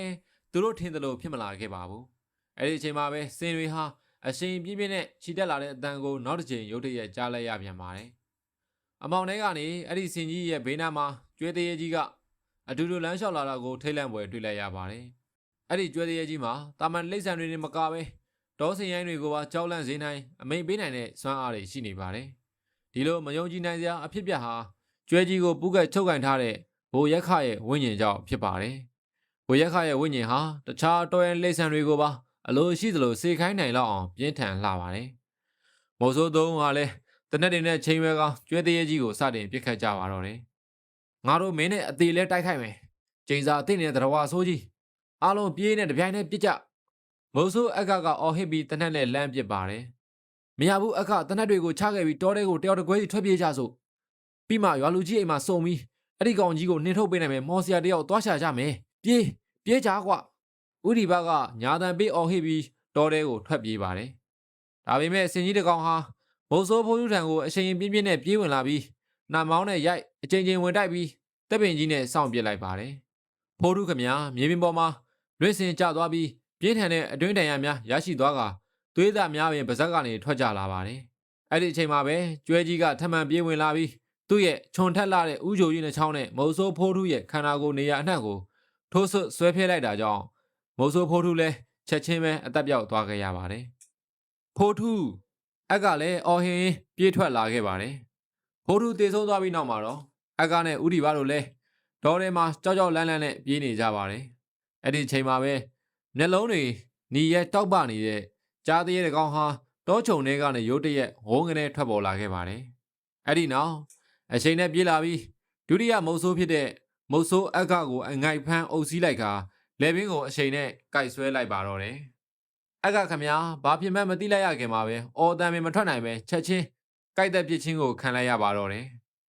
[SPEAKER 1] သူတို့ထင်သလိုဖြစ်မလာခဲ့ပါဘူးအဲ့ဒီအချိန်မှာပဲစင်တွေဟာအရှင်ပြင်းပြင်းနဲ့ခြိတက်လာတဲ့အတန်ကိုနောက်တစ်ချိန်ရုတ်တရက်ကြားလိုက်ရပြန်ပါတယ်အမောင်ထဲကနေအဲ့ဒီစင်ကြီးရဲ့ဘေးနားမှာကျွဲသေးရဲကြီးကအတူတူလမ်းလျှောက်လာတာကိုထိတ်လန့်ပွဲတွေ့လိုက်ရပါတယ်အဲ့ဒီကျွဲသေးရဲကြီးမှာတာမန်လိမ့်ဆန်တွေနဲ့မကပဲဒေါ်စင်ရိုင်းတွေကိုပါကြောက်လန့်စေနိုင်အမိန်ပေးနိုင်တဲ့စွမ်းအားတွေရှိနေပါတယ်ဒီလိုမယုံကြည်နိုင်စရာအဖြစ်ပြဟာကျွဲကြီးကိုပူးကတ်ချုပ်ကင်ထားတဲ့ဘိုရက်ခရဲ့ဝိညာဉ်ကြောင့်ဖြစ်ပါတယ်ဘိုရက်ခရဲ့ဝိညာဉ်ဟာတခြားတော်ရဲလိမ့်ဆန်တွေကိုပါအလိုရှိသလိုစေခိုင်းနိုင်လောက်အောင်ပြင်းထန်လှပါတယ်မိုးဆိုးသုံးဟာလည်းတနက်တွေနဲ့ချိန်ဝဲကကျွဲသေးရဲကြီးကိုစတင်ပစ်ခတ်ကြပါတော့တယ်ငါတို့မင်းနဲ့အသေးလဲတိုက်ခိုက်မယ်ကျိန်စာအသိနေတဲ့တော်ဝါဆိုးကြီးအားလုံးပြေးနဲ့တပြိုင်တည်းပစ်ကြမိုးဆိုးအက်ကအော်ဟစ်ပြီးတနက်နဲ့လမ်းပစ်ပါတယ်မရဘူးအခတနက်တွေကိုချခဲ့ပြီးတောထဲကိုတယောက်တကွဲစီထွက်ပြေးကြစို့ပြီးမှရွာလူကြီးအိမ်မှာစုံပြီးအဲ့ဒီကောင်ကြီးကိုနှင်ထုတ်ပေးနိုင်မယ်မော်စရာတယောက်သွားရှာကြမယ်ပြေးကြကွဥဒီဘကညာတန်ပေးအော်ဟစ်ပြီးတောထဲကိုထွက်ပြေးပါတယ်ဒါပေမဲ့စင်ကြီးတကောင်ဟာဘုံစိုးဖိုးလူထံကိုအချိန်ပြင်းပြင်းနဲ့ပြေးဝင်လာပြီးနှာမောင်းနဲ့ရိုက်အချိန်ချင်းဝင်တိုက်ပြီးတပ်ပင်ကြီးနဲ့စောင့်ပစ်လိုက်ပါတယ်ဖိုးထုခမမြေပြင်ပေါ်မှာလွင့်စင်ကျသွားပြီးပြင်းထန်တဲ့အတွင်းတန်ရများရရှိသွားကသွေးသားများပင်ပါဇက်ကနေထွက်ကြလာပါတယ်။အဲ့ဒီအချိန်မှာပဲကျွဲကြီးကထမှန်ပြေးဝင်လာပြီးသူ့ရဲ့ခြုံထက်လာတဲ့ဥကြိုကြီးနှချောင်းနဲ့မုံဆိုးဖိုးထုရဲ့ခန္ဓာကိုယ်နေရာအနှံ့ကိုထိုးဆွဆွဲဖျက်လိုက်တာကြောင့်မုံဆိုးဖိုးထုလည်းချက်ချင်းပဲအသက်ပြောက်သွားခဲ့ရပါတယ်။ဖိုးထုအက်ကလည်းအော်ဟင်းပြေးထွက်လာခဲ့ပါတယ်။ဖိုးထုတေဆုံးသွားပြီးနောက်မှာတော့အက်ကနဲ့ဥဒီပါတို့လည်းဒေါ်ထဲမှာကြောက်လန့်နဲ့ပြေးနေကြပါတယ်။အဲ့ဒီအချိန်မှာပဲနှလုံးတွေညီရဲတောက်ပနေတဲ့ကြားသေးတဲ့ကောင်ဟာတောချုံထဲကနေရုတ်တရက်ဝုန်းကနေထွက်ပေါ်လာခဲ့ပါတယ်။အဲ့ဒီနောက်အချိန်နဲ့ပြေးလာပြီးဒုတိယမုတ်ဆိုးဖြစ်တဲ့မုတ်ဆိုးအက်ကကိုအငိုက်ဖမ်းအုပ်စီးလိုက်ခါလေပင်ကိုအချိန်နဲ့ကိုက်ဆွဲလိုက်ပါတော့တယ်။အက်ကခမညာဘာဖြစ်မှမသိလိုက်ရခင်မှာပဲအော်တန်ပင်မထွက်နိုင်ပဲချက်ချင်းကိုက်သက်ပြစ်ချင်းကိုခံလိုက်ရပါတော့တယ်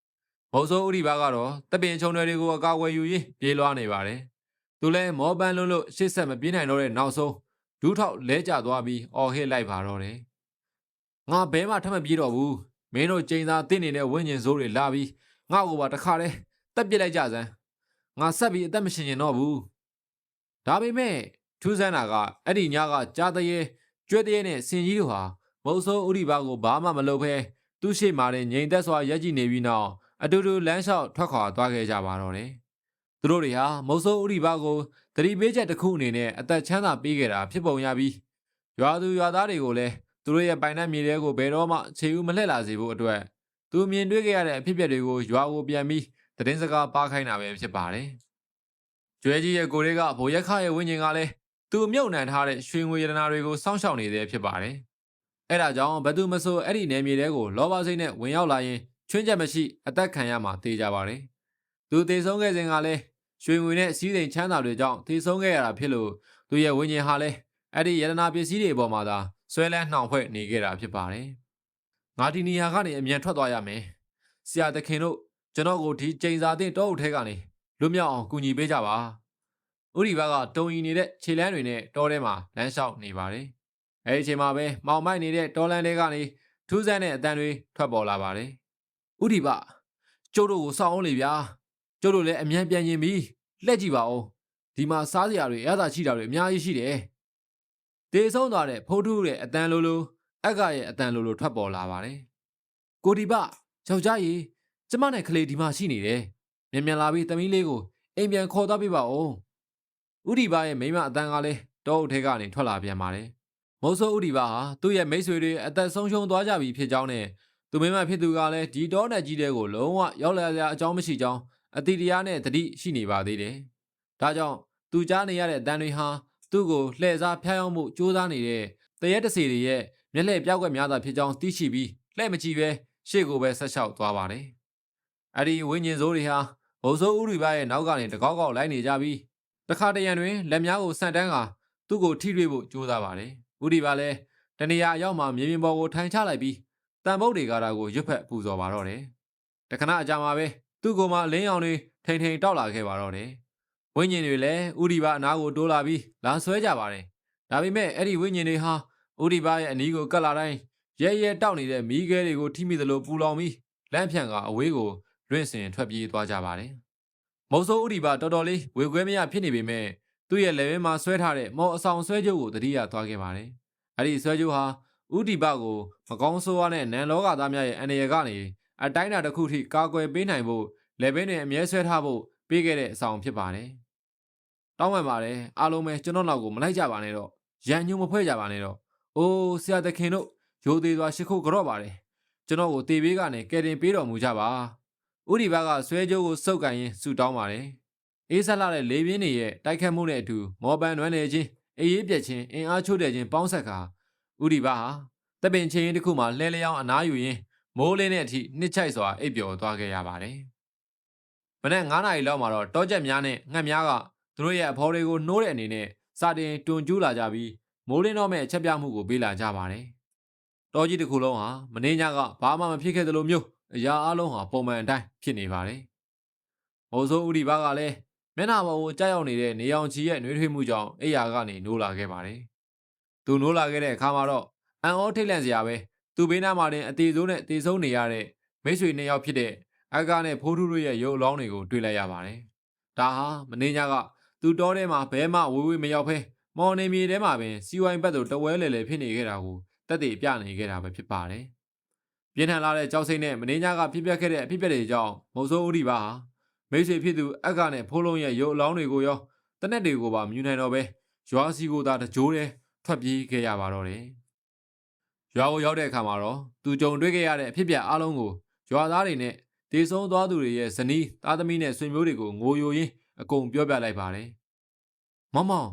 [SPEAKER 1] ။မုတ်ဆိုးဥဒီပါကတော့တပင်ချုံတွေကိုအကာအကွယ်ယူရင်းပြေးလွှားနေပါတယ်။သူလည်းမောပန်းလွန်းလို့ရှေ့ဆက်မပြေးနိုင်တော့တဲ့နောက်ဆုံးဒူးထောက်လဲကျသွားပြီးအော်ဟစ်လိုက်ပါတော့တယ်ငါဘဲမှထပ်မပြေးတော့ဘူးမင်းတို့ကျိန်သာတင့်နေတဲ့ဝင်းကျင်စိုးတွေလာပြီးငါ့ကိုပါတခါတည်းတက်ပစ်လိုက်ကြစမ်းငါဆက်ပြီးအသက်မရှင်ကျင်တော့ဘူးဒါပေမဲ့ထူးဆန်းတာကအဲ့ဒီညကကြားတရေကျွဲတရေနဲ့စင်ကြီးတို့ဟာမုံဆိုးဥရိပါကိုဘာမှမလုပ်ဘဲသူ့ရှိမှတဲ့ငြိမ်သက်စွာရက်ကြည့်နေပြီးနောက်အတူတူလမ်းလျှောက်ထွက်ခွာသွားခဲ့ကြပါတော့တယ်သူတို့တွေဟာမုံဆိုးဥရိပါကိုသတိပေးချက်တစ်ခုအနေနဲ့အသက်ချမ်းသာပေးခဲ့တာဖြစ်ပုံရပြီးရွာသူရွာသားတွေကိုလည်းသူတို့ရဲ့ပိုင်နှံမြေတွေကိုဘယ်တော့မှခြေဦးမလှည့်လာစေဖို့အတွက်သူမြင်တွေ့ခဲ့ရတဲ့အဖြစ်အပျက်တွေကိုရွာကိုပြန်ပြီးသတင်းစကားပါခိုင်းတာပဲဖြစ်ပါတယ်။ကျွဲကြီးရဲ့ကိုယ်လေးကဘိုးရက်ခရဲ့ဝိညာဉ်ကလည်းသူအမြုပ်နှံထားတဲ့ရွှေငွေရတနာတွေကိုစောင့်ရှောက်နေသေးဖြစ်ပါတယ်။အဲဒါကြောင့်ဘသူမဆိုအဲ့ဒီနယ်မြေတွေကိုလောဘစိတ်နဲ့ဝင်ရောက်လာရင်ချွင်းချက်မရှိအသက်ခံရမှာသိကြပါတယ်။သူတည်ဆုံးခဲ့စဉ်ကလည်းရွှေငွေနဲ့စီးစိမ်ချမ်းသာတွေကြောင့်တည်ဆုံးခဲ့ရတာဖြစ်လို့သူရဲ့ဝိညာဉ်ဟာလည်းအဲ့ဒီရတနာပစ္စည်းတွေပေါ်မှာသာဆွဲလန်းနှောင်ဖွဲ့နေခဲ့တာဖြစ်ပါတယ်။ငါဒီနေရာကနေအမြန်ထွက်သွားရမယ်။ဆရာသခင်တို့ကျွန်တော်ကိုဒီကျိန်စာတင်တောအုပ်ထဲကနေလွတ်မြောက်အောင်ကူညီပေးကြပါ။ဥရိဘကတုံရီနေတဲ့ခြေလမ်းတွေနဲ့တောထဲမှာလမ်းလျှောက်နေပါတယ်။အဲဒီအချိန်မှာပဲမောင်မိုက်နေတဲ့တောလမ်းတွေကနေထူးဆန်းတဲ့အတန်တွေထွက်ပေါ်လာပါတယ်။ဥရိဘကျုပ်တို့ကိုစောင့်အောင်လေဗျာ။ကျုပ်တို့လည်းအမြန်ပြန်ရင်ပြီ။လှည့်ကြည့်ပါဦး။ဒီမှာစားစရာတွေအရသာရှိတာတွေအများကြီးရှိတယ်။တေဆုံးသွားတဲ့ဖိုးထုရဲ့အတန်လိုအက်ကရဲ့အတန်လိုထွက်ပေါ်လာပါတယ်။ကိုဒီပယောက်ျားကြီးကျမနဲ့ကလေးဒီမှာရှိနေတယ်။မြန်လာပြီးသမီးလေးကိုအိမ်ပြန်ခေါ်သွားပေးပါဦး။ဥဒီပါရဲ့မိမအတန်ကလည်းတောအုပ်ထဲကနေထွက်လာပြန်ပါတယ်။မုံဆိုးဥဒီပါဟာသူ့ရဲ့မိတ်ဆွေတွေအသက်ဆုံးရှုံးသွားကြပြီဖြစ်ကြောင်းနဲ့သူမိမဖြစ်သူကလည်းဒီတောနဲ့ကြီးတဲ့ကိုလုံးဝရောက်လာစရာအကြောင်းမရှိကြောင်းအတိတရားနဲ့တတိရှိနေပါသေးတယ်။ဒါကြောင့်သူကြားနေရတဲ့အတန်တွေဟာသူ့ကိုလှည့်စားဖျားယောင်းမှုစူးစမ်းနေတဲ့ တရက်တစီတွေရဲ့မျက်လှည့်ပြောက်ွက်များသာဖြစ်ကြောင်းသိရှိပြီးလှည့်မကြည့်ပဲရှေ့ကိုပဲဆက်လျှောက်သွားပါတယ်။အဲ့ဒီဝိညာဉ်စိုးတွေဟာဘုံစိုးဥရိဘရဲ့နောက်ကနေတကောက်ကောက်လိုက်နေကြပြီးတခါတရံတွင်လက်များကိုဆန့်တန်းကာသူ့ကိုထိတွေ့ဖို့ကြိုးစားပါတယ်။ဥရိဘလည်းတနေရာအရောက်မှမြေပြင်ပေါ်ကိုထိုင်ချလိုက်ပြီးတန်ပုတ်တွေကတာကိုရွတ်ဖက်ပူဇော်ပါတော့တယ်။တခဏအကြာမှာပဲသူ့ကိုယ်မှလင်းအောင်တွေထိန်ထိန်တောက်လာခဲ့ပါတော့တယ်။ဝိညာဉ်တွေလည်းဥရိဘအနားကိုတိုးလာပြီးလာဆွဲကြပါတယ်။ဒါပေမဲ့အဲ့ဒီဝိညာဉ်တွေဟာဥရိဘရဲ့အနီးကိုကပ်လာတိုင်းရဲတောက်နေတဲ့မီးခဲတွေကိုထိမိသလိုပူလောင်ပြီးလန့်ဖြန့်ကအဝေးကိုလွင့်စင်ထွက်ပြေးသွားကြပါတယ်။မုတ်ဆိုးဥရိဘတော်တော်လေးဝေခွဲမရဖြစ်နေပေမဲ့သူ့ရဲ့လက်ဝဲမှာဆွဲထားတဲ့မော်အဆောင်ဆွဲကြိုးကိုတတိယသွားခဲ့ပါတယ်။အဲ့ဒီဆွဲကြိုးဟာဥဒီဘကိုမကောင်းဆိုးရတဲ့နန်လောကသားများရဲ့အန္တရာယ်ကနေအတိုင်းအတာတစ်ခုထိကာကွယ်ပေးနိုင်ဖို့လက်ဘဲနဲ့အမြဲဆွဲထားဖို့ပေးခဲ့တဲ့အဆောင်ဖြစ်ပါတယ်။တောင်းပန်ပါတယ်အားလုံးပဲကျွန်တော်နောက်ကိုမလိုက်ကြပါနဲ့တော့ရန်ညုံမဖွဲ့ကြပါနဲ့တော့အိုးဆရာသခင်တို့ရိုသေစွာရှိခိုးကြော့ပါတယ်ကျွန်တော်ကိုတေဘေးကနေကယ်တင်ပေးတော်မူကြပါဥဒီဘကဆွဲကြိုးကိုစုပ်ကန်ရင်းဆူတောင်းပါတယ်အေးဆက်လာတဲ့လေပြင်းတွေရဲ့တိုက်ခတ်မှုနဲ့အတူမော်ပန်နွမ်းနေခြင်းအေးရေးပြက်ခြင်းအင်အားချို့တဲ့ခြင်းပေါင်းဆက်ကာဥဒီဘဟာတပ်ပင်ချင်းတစ်ခုမှလှဲလျောင်းအနားယူရင်းမိုးလင်းတဲ့အထိနှစ်ချိုက်စွာအိပ်ပျော်သွားခဲ့ရပါတယ်မနက်9 နာရီလောက်မှာတော့တောချက်များနဲ့ငှက်များကသူတို့ရဲ့အဖော်တွေကိုနှိုးတဲ့အနေနဲ့စတင်တွန်ကျူးလာကြပြီးမိုးလင်းတော့မဲ့အချက်ပြမှုကိုပေးလာကြပါတယ်တောကြီးတစ်ခုလုံးဟာမင်းညကဘာမှမဖြစ်ခဲ့သလိုမျိုးအရာအလုံးဟာပုံမှန်အတိုင်းဖြစ်နေပါတယ်။မိုးဆိုးဥဒီဘကလည်းမျက်နှာပေါ်ကိုကြောက်ရောက်နေတဲ့နေအောင်ချီရဲ့နှွေးထွေးမှုကြောင့်အိယာကနေနိုးလာခဲ့ပါတယ်။သူနိုးလာခဲ့တဲ့အခါမှာတော့အန်အောထိတ်လန့်စရာပဲသူဘေးနားမှာတင်အသေးစိုးနဲ့တေဆုံးနေရတဲ့မိတ်ဆွေနှစ်ယောက်ဖြစ်တဲ့အကာနဲ့ဖိုးထူးတို့ရဲ့ရုပ်အလောင်းတွေကိုတွေ့လိုက်ရပါတယ်။ဒါဟာမင်းညကသူတောထဲမှာဘဲမှဝေးဝေးမရောက်ဖဲမော်နေမြေထဲမှာပင်စီဝိုင်းဘက်သို့တဝဲလေလေဖြစ်နေခဲ့တာကိုတက်တည်ပြနေခဲ့တာပဲဖြစ်ပါတယ်။ပြင်းထန်လာတဲ့ကြောက်စိတ်နဲ့မင်းညကဖြစ်ပျက်ခဲ့တဲ့အဖြစ်အပျက်တွေကြောင့်မုံဆိုးဥဒီပါဟာမိတ်ဆွေဖြစ်သူအက္ခနဲ့ဖိုးလုံးရဲ့ရုပ်အလောင်းတွေကိုရောတနက်တွေကိုပါမြူနိုင်တော့ပဲရွာစီကိုသာတကြိုးတည်းထွက်ပြေးခဲ့ရပါတော့တယ်။ရွာကိုရောက်တဲ့အခါမှာတော့သူကြုံတွေ့ခဲ့ရတဲ့အဖြစ်အပျက်အလုံးကိုရွာသားတွေနဲ့တေဆုံးသွားသူတွေရဲ့ဇနီးသားသမီးနဲ့ဆွေမျိုးတွေကိုငိုယိုရင်းအကုန်ပြောပြလိုက်ပါတယ်။မောင်မောင်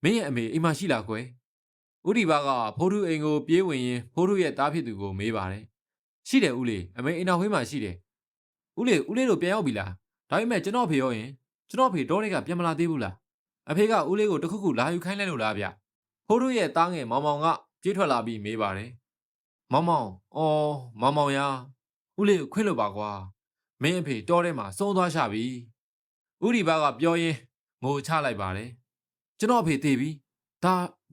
[SPEAKER 1] မင်းရဲ့အမေအိမ်မှာရှိလားကွယ်။ဥဒီဘကဖိုးထုအိမ်ကိုပြေးဝင်ရင်ဖိုးထုရဲ့သားဖြစ်သူကိုမေးပါတယ်။ရှိတယ်ဦးလေးအမေအိမ်တော်ဝင်းမှာရှိတယ်။ဦးလေးတို့ပြန်ရောက်ပြီလား။ဒါပေမဲ့ကျွန်တော်ဖေရောရင်ကျွန်တော်ဖေတောတွေကပြန်မလာသေးဘူးလား။အဖေကဦးလေးကိုတခုခုလာယူခိုင်းလိုက်လို့လားဗျ။ဖိုးထုရဲ့သားငယ်မောင်မောင်ကပြေးထွက်လာပြီးမေးပါတယ်။မောင်မောင်အော်မောင်မောင်ရာဦးလေးကိုခွင့်လို့ပါကွာ။မင်းအဖေတောထဲမှာစုံသွားရှာပြီ။ဥဒီဘကပြောရင်းငိုချလိုက်ပါတယ်။ကျွန်တော်အဖေသေးပြီ။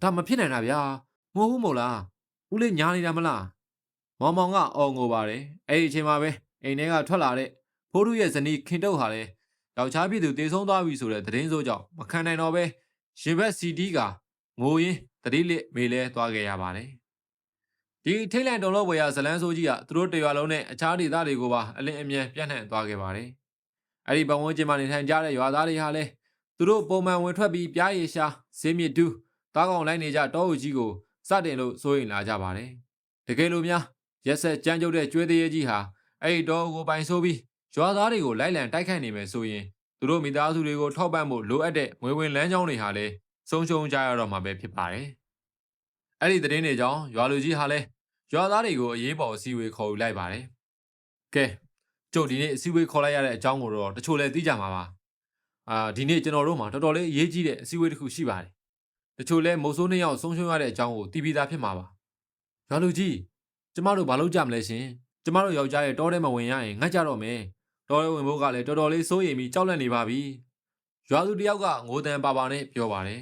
[SPEAKER 1] ဒါမဖြစ်နိုင်တာဗျာ။ငိုဘူးမို့လား။ဦးလေးညားနေတာမလား။မောင်မောင်ကအော်ငိုပါတယ်။အဲ့ဒီအချိန်မှာပဲအိမ်ထဲကထွက်လာတဲ့ဖိုးထုရဲ့ဇနီးခင်တုတ်ဟာလည်းယောက်ျားပြည်သူတေဆုံးသွားပြီဆိုတဲ့သတင်းစိုးကြောင့်မခံနိုင်တော့ပဲရင်ဘက်စီတီးကငိုရင်းတတိလစ်မေလဲသွားခဲ့ရပါတယ်။ဒီထိတ်လန့်တုန်လှုပ်ဝေရဇလန်းစိုးကြီးကသူတို့တရွာလုံးနဲ့အခြားဒေသတွေကိုပါအလင်းအမြန်ပြန့်နှံ့သွားခဲ့ပါတယ်။အဲ့ဒီပတ်ဝန်းကျင်မှာနေထိုင်ကြတဲ့ရွာသားတွေဟာလည်းသူတို့ပုံမှန်ဝင်ထွက်ပြီးပြားရည်ရှာဈေးမြစ်တူးတားကောင်လိုက်နေကြတောအုပ်ကြီးကိုစတင်လို့စိုးရိမ်လာကြပါတယ်။တကယ်လို့များရက်ဆက်ကြမ်းကြုတ်တဲ့ကျွေးသေးကြီးဟာအဲ့ဒီတောကိုပိုင်ဆိုးပြီးရွာသားတွေကိုလိုက်လံတိုက်ခိုက်နေမယ်ဆိုရင်သူတို့မိသားစုတွေကိုထောက်ပံ့ဖို့လိုအပ်တဲ့ငွေဝင်လမ်းကြောင်းတွေဟာလည်းဆုံးရှုံးကြရတော့မှာပဲဖြစ်ပါတယ်။အဲ့ဒီသတင်းတွေကြောင့်ရွာလူကြီးဟာလည်းရွာသားတွေကိုအရေးပေါ်အစည်းအဝေးခေါ်ယူလိုက်ပါတယ်။ကဲကျုပ်ဒီနေ့အစည်းအဝေးခေါ်လိုက်ရတဲ့အကြောင်းကိုတော့တချို့လည်းသိကြမှာပါ။ဒီနေ့ကျွန်တော်တို့မှာတော်တော်လေးအရေးကြီးတဲ့အစည်းအဝေးတစ်ခုရှိပါတယ်။တချို့လည်းမုတ်ဆိုးနှစ်ယောက်ဆုံးရှုံးရတဲ့အကြောင်းကိုသိပြီးသားဖြစ်မှာပါ။ရွာလူကြီးကျမတို့ဘာလုပ်ကြမလဲရှင်။ကျမတို့ယောက်ျားရဲ့တောထဲမှာဝင်ရရင်ငတ်ကြတော့မယ်။တောထဲဝင်ဖို့ကလည်းတော်တော်လေးစိုးရိမ်ပြီးကြောက်လန့်နေပါပြီ။ရွာသူတယောက်ကငိုတန်ပါပါနဲ့ပြောပါတယ်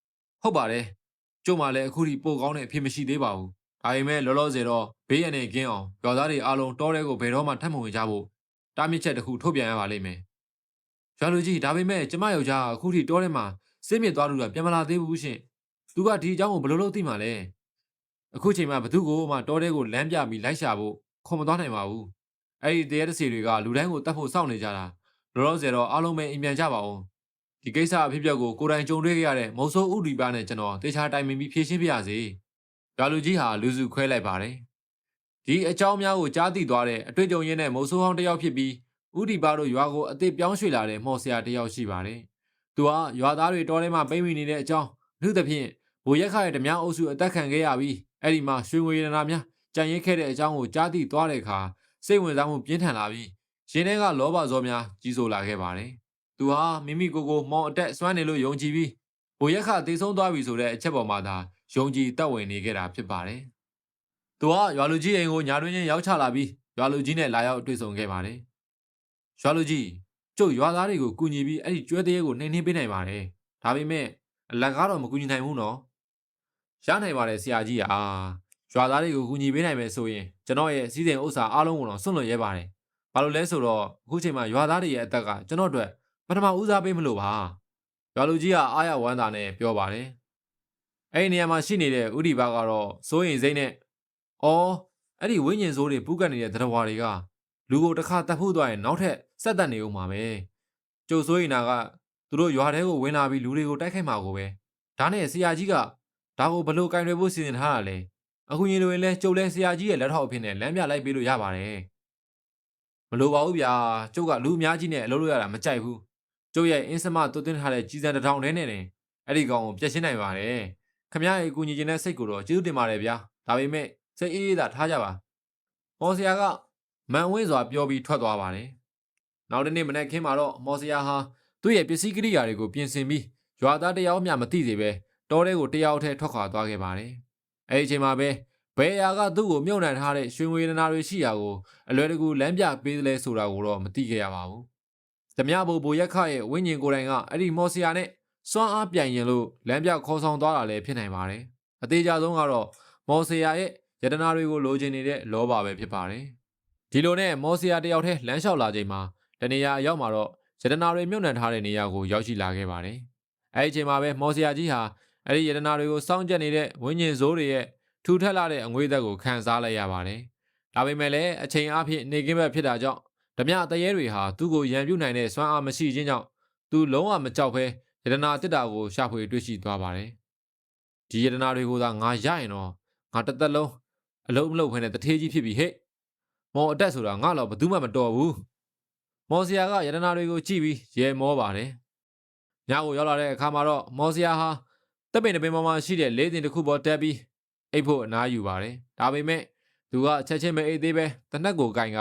[SPEAKER 1] ။ဟုတ်ပါတယ်။ကျုပ်မှလည်းအခုထိပို့ကောင်းတဲ့အဖြစ်မရှိသေးပါဘူး။ဒါပေမဲ့လောလောဆယ်တော့ဘေးရန်နေကင်းအောင်ရွာသားတွေအားလုံးတောထဲကိုဘယ်တော့မှထပ်မဝင်ကြဖို့တားမြစ်ချက်တစ်ခုထုတ်ပြန်ရပါလိမ့်မယ်။ရွာလူကြီးဒါပေမဲ့ကျမယောက်ျားအခုထိတောထဲမှာစိတ်မြင့်သွားလို့ပြန်မလာသေးဘူးရှင်။သူကဒီအကြောင်းကိုဘယ်လိုလုပ်သိမှာလဲ။အခုချိန်မှာဘသူ့ကိုမှတောထဲကိုလမ်းပြပြီးလိုက်ရှာဖို့ခေါ်မသွားနိုင်ပါဘူး။အဲ့ဒီတရေတစီတွေကလူတိုင်းကိုတတ်ဖို့စောင့်နေကြတာလောလောဆယ်တော့အားလုံးပဲအိမ်ပြန်ကြပါဦး။ဒီကိစ္စအဖြစ်အပျက်ကိုကိုယ်တိုင်ကြုံတွေ့ခဲ့ရတဲ့မုတ်ဆိုးဥဒီပါနဲ့ကျွန်တော်တေချာတိုင်ပင်ပြီးဖြေရှင်းပြရစီ။ရွာလူကြီးဟာလူစုခွဲလိုက်ပါတယ်။ဒီအကြောင်းများကိုကြားသိသွားတဲ့အတွေ့အကြုံရင်းနဲ့မုတ်ဆိုးဟောင်းတစ်ယောက်ဖြစ်ပြီးဥဒီပါတို့ရွာကိုအသေးပြောင်းရွှေ့လာတဲ့မော်ဆရာတစ်ယောက်ရှိပါတယ်။သူကရွာသားတွေတောထဲမှာပိတ်မိနေတဲ့အကြောင်းလူသဖြင့် ဘိုးရက်ခရဲ့ဓမြအုပ်စုအသက်ခံခဲ့ရပြီးအဲ့ဒီမှာရွှေငွေရတနာများကြံရိတ်ခဲ့တဲ့အကြောင်းကိုကြားသိသွားတဲ့အခါစိတ်ဝင်စားမှုပြင်းထန်လာပြီးရှင်ထဲကလောဘဇောများကြီးစိုးလာခဲ့ပါတယ်။သူဟာမိမိကိုယ်ကိုမောင်အတက်စွမ်းနေလို့ယုံကြည်ပြီးဘိုးရက်ခတေဆုံးသွားပြီဆိုတဲ့အချက်ပေါ်မှာသာယုံကြည်တက်ဝင်နေခဲ့တာဖြစ်ပါတယ်။သူကရွာလူကြီးအိမ်ကိုညာတွင်ချင်းရောက်ချလာပြီးရွာလူကြီးနဲ့လာရောက်တွေ့ဆုံခဲ့ပါတယ်။ရွာလူကြီးကျုပ်ရွာသားတွေကိုကူညီပြီးအဲ့ဒီကျွဲတရေကိုနှိမ်နှင်းပေးနိုင်ပါတယ်။ဒါပေမဲ့အလကားတော့မကူညီနိုင်ဘူးနော်။ရနိုင်ပါတယ်ဆရာကြီးဟာရွာသားတွေကိုကူညီပေးနိုင်မယ်ဆိုရင်ကျွန်တော်ရဲ့စီးစိမ်ဥစ္စာအားလုံးကိုတော့စွန့်လွတ်ရဲပါတယ်။ဘာလို့လဲဆိုတော့အခုချိန်မှာရွာသားတွေရဲ့အသက်ကကျွန်တော်အတွက်ပထမဦးစားပေးမလို့ပါ။ရွာလူကြီးကအားရဝမ်းသာနဲ့ပြောပါတယ်။အဲ့ဒီနေရာမှာရှိနေတဲ့ဥဒီဘကတော့စိုးရင်စိမ့်နဲ့အော်အဲ့ဒီဝိညာဉ်စိုးတွေပူးကပ်နေတဲ့တရားတွေကလူကိုတစ်ခါတတ်ဖို့သွားရင်နောက်ထပ်ဆက်တက်နေဦးမှာပဲ။ကျုပ်စိုးရင်နာကသူတို့ရွာထဲကိုဝင်လာပြီးလူတွေကိုတိုက်ခိုက်မှာကိုပဲဒါနဲ့ဆရာကြီးကဒါကိုဘလို့ကင်တွေဖို့စီစဉ်ထားတာလဲအခုရင်တွေလဲကျုပ်လဲဆရာကြီးရဲ့လက်ထောက်အဖြစ်နဲ့လမ်းပြလိုက်ပေးလို့ရပါတယ်မလိုပါဘူးဗျာကျုပ်ကလူအများကြီးနဲ့အလုပ်လုပ်ရတာမကြိုက်ဘူးကျုပ်ရဲ့အင်းစမတွတ်သွင်းထားတဲ့ကြီးစံတစ်ထောင်ထဲနဲ့အဲ့ဒီကောင်ကိုပြည့်ရှင်းနိုင်ပါတယ်ခမရရဲ့အကူညီခြင်းတဲ့စိတ်ကိုတော့ကျေးဇူးတင်ပါတယ်ဗျာဒါပေမဲ့စိတ်အေးအေးသာထားကြပါမော်ဆရာကမန်ဝင်းစွာပြောပြီးထွက်သွားပါတယ်နောက်တစ်နေ့မနက်ခင်းမှာတော့မော်ဆရာဟာသူ့ရဲ့ပစ္စည်းကိရိယာတွေကိုပြင်ဆင်ပြီးရွာသားတယောက်မျှမသိသေးပဲတောထဲကိုတယောက်ထဲထွက်ခွာသွားခဲ့ပါတယ်။အဲဒီအချိန်မှာပဲဘယ်ရာကသူ့ကိုမြုပ်နှံထားတဲ့ရွှေငွေရတနာတွေရှိရာကိုအလွယ်တကူလမ်းပြပေးသလဲဆိုတာကိုတော့မသိခဲ့ရပါဘူး။ဓမြဘိုရက်ခရဲ့ဝိညာဉ်ကိုယ်တိုင်ကအဲ့ဒီမော်ဆရာနဲ့စွမ်းအားပြိုင်ရင်လို့လမ်းပြခေါ်ဆောင်သွားတာလည်းဖြစ်နိုင်ပါတယ်။အသေးချဆုံးကတော့မော်ဆရာရဲ့ရတနာတွေကိုလိုချင်နေတဲ့လောဘပဲဖြစ်ပါတယ်။ဒီလိုနဲ့မော်ဆရာတယောက်ထဲလမ်းလျှောက်လာချိန်မှာတနေရာအရောက်မှာတော့ရတနာတွေမြုပ်နှံထားတဲ့နေရာကိုရောက်ရှိလာခဲ့ပါတယ်။အဲဒီအချိန်မှာပဲမော်ဆရာကြီးဟာအဲ့ဒီရတနာတွေကိုစောင့်ကြက်နေတဲ့ဝိညာဉ်ဇိုးတွေရဲ့ထူထပ်လာတဲ့အငွေသက်ကိုခံစားလိုက်ရပါတယ်။ဒါပေမဲ့လည်းအချိန်အဖြစ်နေကင်းဘက်ဖြစ်တာကြောင့်ဓမြတရေတွေဟာသူ့ကိုရန်ပြုနိုင်တဲ့စွမ်းအားမရှိခြင်းကြောင့်သူလုံးဝမကြောက်ဘဲရတနာတစ်တာကိုရှာဖွေတွေ့ရှိသွားပါတယ်။ဒီရတနာတွေကိုသာငါရရင်တော့ငါတစ်သက်လုံးအလုံးမလုံးဖ ೇನೆ တထေးကြီးဖြစ်ပြီဟဲ့။မော်အတက်ဆိုတာငါတော့ဘယ်သူမှမတော်ဘူး။မော်ဆရာကရတနာတွေကိုကြည့်ပြီးရဲမောပါတယ်။ညကိုရောက်လာတဲ့အခါမှာတော့မော်ဆရာဟာတပ်ပင်တပင်ပေါ်မှာရှိတဲ့လေးတင်တစ်ခုပေါ်တက်ပြီးအိပ်ဖို့အနားယူပါတယ်။ဒါပေမဲ့သူကချက်ချင်းမအိပ်သေးပဲတနက်ကိုကင်က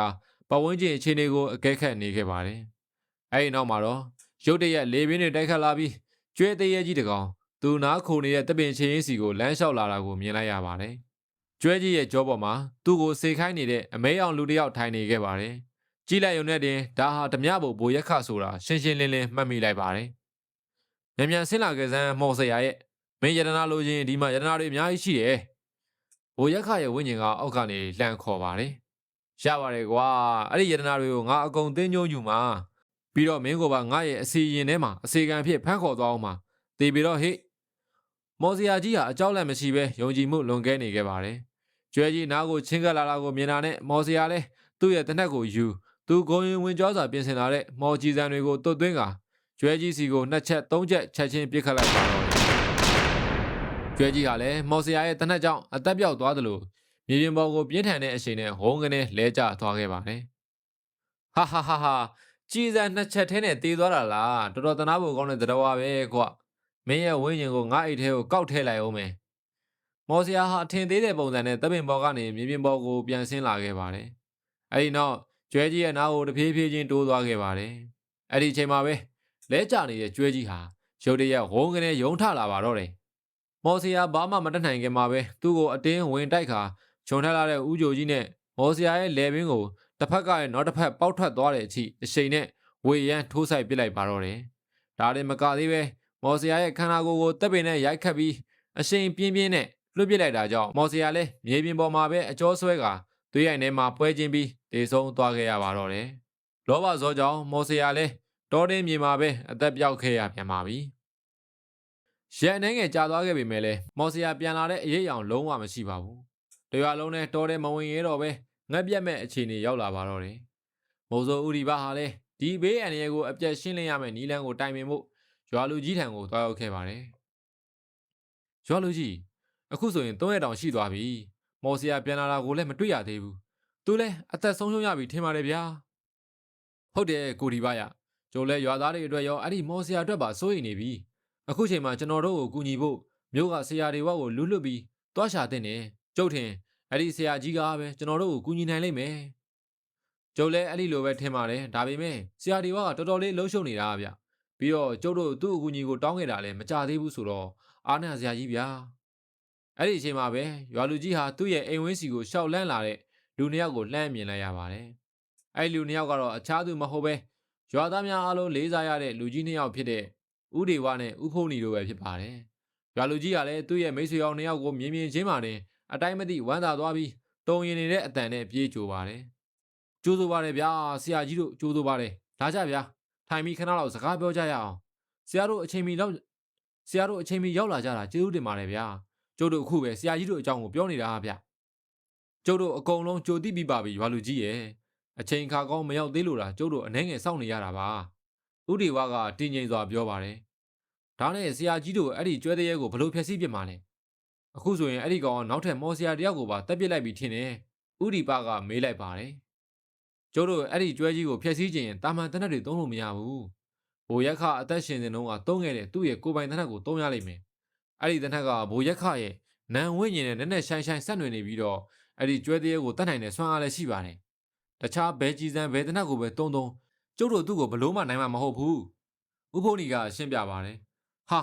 [SPEAKER 1] ပတ်ဝန်းကျင်အခြေအနေကိုအကဲခတ်နေခဲ့ပါတယ်။အဲဒီနောက်မှာတော့ရုတ်တရက်လေပြင်းတွေတိုက်ခတ်လာပြီးကျွဲသေးရဲကြီးတကောင်သူနားခိုနေတဲ့တပ်ပင်ချင်းရင်စီကိုလမ်းလျှောက်လာတာကိုမြင်လိုက်ရပါတယ်။ကျွဲကြီးရဲ့ကြောပေါ်မှာသူ့ကိုစေခိုင်းနေတဲ့အမဲအောင်လူတစ်ယောက်ထိုင်နေခဲ့ပါတယ်။ကြည့်လိုက်ရုံနဲ့တင်ဒါဟာဓမြဘိုရက်ခဆိုတာရှင်းရှင်းလင်းလင်းမှတ်မိလိုက်ပါတယ်။မြန်ဆင်းလာခဲ့စမ်းမော်ဆရာရဲ့မင်းရတနာလိုချင်ဒီမှာရတနာတွေအများကြီးရှိတယ်။ဘိုရက်ခရဲ့ဝိညာဉ်ကအောက်ကနေလှမ်းခေါ်ပါတယ်။ရပါတယ်ကွာအဲ့ဒီရတနာတွေကိုငါအကုန်သိညှို့ယူမှာပြီးတော့မင်းကိုပါငါရဲ့အစီရင်ထဲမှာအစီကံဖြစ်ဖမ်းခေါ်သွားအောင်မှာတေပြီးတော့ဟေ့မော်ဆရာကြီးဟာအကြောက်လန့်မရှိပဲယုံကြည်မှုလွန်ကဲနေခဲ့ပါတယ်။ကျွဲကြီးနားကိုချင်းကပ်လာတာကိုမြင်တာနဲ့မော်ဆရာလည်းသူ့ရဲ့တနက်ကိုယူသူဂုံရင်ဝင်ကြောစွာပြင်ဆင်လာတဲ့မော်ကြီးစံတွေကိုတွတ်သွင်းကကျွဲကြီးစီကို2ချက်3ချက်ချက်ချင်းပစ်ခတ်လိုက်ပါတော့ကျွဲကြီးကလည်းမော်ဆရာရဲ့တနက်ကြောင့်အသက်ပြောက်သွားသလိုမြေပြင်ပေါ်ကိုပြင်းထန်တဲ့အချိန်နဲ့ဝုန်းကနေလဲကျသွားခဲ့ပါတယ်။ဟာဟာဟာဟာကြီးစံ2ချက်ထဲနဲ့တေးသွားတာလားတော်တော်တနာဖို့ကောင်းတဲ့တရားပဲကွမင်းရဲ့ဝိညာဉ်ကိုငါအိတ်ထဲကိုကောက်ထဲလိုက်အောင်မယ်။မော်ဆရာဟာအထင်သေးတဲ့ပုံစံနဲ့တပ်ပင်ပေါ်ကနေမြေပြင်ပေါ်ကိုပြန်ဆင်းလာခဲ့ပါတယ်။အဲဒီနောက်ကျွဲကြီးရဲ့နားကိုတဖြည်းဖြည်းချင်းတိုးသွားခဲ့ပါတယ်။အဲ့ဒီအချိန်မှာပဲလဲကျနေတဲ့ကျွဲကြီးဟာရုတ်တရက်ဝုန်းကနေယုံထလာပါတော့တယ်။မော်စီယာဘာမှမတတ်နိုင်ခင်မှာပဲသူ့ကိုအတင်းဝင်တိုက်ခါခြုံထလာတဲ့ဦးဂျိုကြီးနဲ့မော်စီယာရဲ့လယ်ပင်ကိုတစ်ဖက်ကရဲ့နောက်တစ်ဖက်ပေါက်ထွက်သွားတဲ့အထိအရှိန်နဲ့ဝေရန်ထိုးဆိုင်ပစ်လိုက်ပါတော့တယ်။ဒါလည်းမကသေးပဲမော်စီယာရဲ့ခန္ဓာကိုယ်ကိုတပ်ပင်နဲ့ရိုက်ခတ်ပြီးအရှိန်ပြင်းပြင်းနဲ့လွှတ်ပစ်လိုက်တာကြောင့်မော်စီယာလည်းမြေပြင်ပေါ်မှာပဲအကျောဆွဲကာသွေးရိုက်ထဲမှာပွဲချင်းပြီးတေဆုံးသွားခဲ့ရပါတော့တယ်။လောဘဇောကြောင့်မော်စီယာလည်းတောတင်းမြေမှာပဲအသက်ပြောက်ခဲ့ရပြန်ပါပြီ။ရဲနှင်းငယ်ကြာသွားခဲ့ပေမဲ့လည်းမော်စီယာပြန်လာတဲ့အရေးအယောင်လုံးဝမရှိပါဘူး။တရွာလုံးနဲ့တောထဲမဝင်ရဲတော့ပဲငက်ပြက်မဲ့အခြေအနေရောက်လာပါတော့တယ်။မိုးစိုးဦးဒီဘဟာလည်းဒီဘေးအန္တရာယ်ကိုအပြတ်ရှင်းလင်းရမယ့်နီးလန်းကိုတိုင်ပင်ဖို့ရွာလူကြီးထံကိုတွားရောက်ခဲ့ပါတယ်။ရွာလူကြီးအခုဆိုရင်3ရက်တောင်ရှိသွားပြီ။မော်စီယာပြန်လာတာကိုလည်းမတွေ့ရသေးဘူး။သူလည်းအသက်ဆုံးရှုံးရပြီထင်ပါတယ်ဗျာ။ဟုတ်တယ်ကိုဒီဘရကျိုးလဲရွာသားတွေအတွက်ရောအဲ့ဒီမော်စီယာအတွက်ပါစိုးရိမ်နေပြီ။အခုချိန်မှာကျွန်တော်တို့ကိုကူညီဖို့ မြို့ကဆရာတွေဝက်ကိုလူလွတ်ပြီးတွားရှာတဲ့နေကျုပ်ထင်အဲ့ဒီဆရာကြီးကပဲကျွန်တော်တို့ကိုကူညီနိုင်လိမ့်မယ်ကျုပ်လည်းအဲ့ဒီလိုပဲထင်ပါတယ်ဒါပေမဲ့ဆရာတွေဝက်ကတော်တော်လေးလှုပ်ရှုပ်နေတာဗျပြီးတော့ကျုပ်တို့သူ့အကူအညီကိုတောင်းခဲ့တာလည်းမကြသေးဘူးဆိုတော့အားနာစရာကြီးဗျာအဲ့ဒီအချိန်မှာပဲရွာလူကြီးဟာသူ့ရဲ့အိမ်ဝင်းစီကိုရှောက်လန်းလာတဲ့လူနှစ်ယောက်ကိုလှမ်းမြင်လိုက်ရပါတယ်အဲ့လူနှစ်ယောက်ကတော့အခြားသူမဟုတ်ပဲရွာသားများအားလုံးလေးစားရတဲ့လူကြီးနှစ်ယောက်ဖြစ်တဲ့ဥဒေဝနဲ့ဥဖုန်နီတို့ပဲဖြစ်ပါတယ်ရွာလူကြီးကလည်းသူ့ရဲ့မိတ်ဆွေအောင်နှစ်ယောက်ကိုမြင်ချင်းမှတင်အတိုင်းမသိဝမ်းသာသွားပြီးတုံရင်နေတဲ့အတန်နဲ့ပြေးကြိုပါတယ်ကြိုးစိုးပါတယ်ဗျာဆရာကြီးတို့ကြိုးစိုးပါတယ်ဒါကြဗျာထိုင်ပြီးခဏလောက်စကားပြောကြရအောင်ဆရာတို့အချိန်မီရောက်လာကြတာကျေးဇူးတင်ပါတယ်ဗျာကျုပ်တို့အခုပဲဆရာကြီးတို့အကြောင်းကိုပြောနေတာဗျကျုပ်တို့အကုန်လုံးကြိုသိပြီးပါပြီရွာလူကြီးရဲ့အချိန်ခါကောင်းမရောက်သေးလို့လားကျုပ်တို့အနှဲငယ်စောင့်နေရတာပါဥဒေဝကတင်းငိမ်စွာပြောပါတယ်ဒါနဲ့ဆရာကြီးတို့အဲ့ဒီကျွဲတရဲကိုဘလို့ဖျက်ဆီးပြစ်မှာလဲအခုဆိုရင်အဲ့ဒီကောင်နောက်ထပ်မော်ဆရာတယောက်ကိုပါတက်ပစ်လိုက်ပြီးထင်တယ်ဥဒီပကမေးလိုက်ပါတယ်ကျုပ်တို့အဲ့ဒီကျွဲကြီးကိုဖျက်ဆီးခြင်းတာမန်တနက်တွေသုံးလို့မရဘူးဘိုးရက်ခအသက်ရှင်စဉ်တုန်းကသုံးခဲ့တဲ့သူ့ရဲ့ကိုယ်ပိုင်တနက်ကိုသုံးရလိမ့်မယ်အဲ့ဒီတနက်ကဘိုးရက်ခရဲ့နန်ဝိညာဉ်နဲ့နက်နက်ရှိုင်းရှိုင်းဆက်နွယ်နေပြီးတော့အဲ့ဒီကျွဲတရဲကိုတတ်နိုင်တဲ့ဆွမ်းအားလည်းရှိပါတယ်တခြားဘဲကြီးစံဘဲတနက်ကိုပဲတုံကျုပ်တို့သူ့ကိုဘလို့မှနိုင်မှာမဟုတ်ဘူးဥဖုန်နီကရှင်းပြပါတယ်ဟ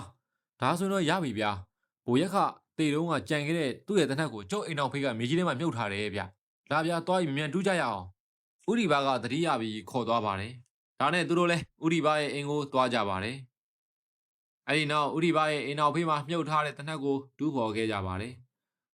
[SPEAKER 1] ာဒါဆိုတော့ရပြီဗျာဘိုးရက်ခတေတုံးကကြံခဲ့တဲ့သူ့ရဲ့တနက်ကိုကျုပ်အိမ်အောင်ဖေးကမြေကြီးထဲမှာမြုပ်ထားတယ်ဗျလာဗျာသွားပြီးမြန်တူးကြရအောင်ဥဒီဘာကတတိယပြီးခေါ်သွားပါတယ်ဒါနဲ့သူတို့လည်းဥဒီဘာရဲ့အင်ကိုသွားကြပါတယ်အဲ့ဒီနောက်ဥဒီဘာရဲ့အိမ်အောင်ဖေးမှာမြုပ်ထားတဲ့တနက်ကိုတူးဖော်ခဲ့ကြပါတယ်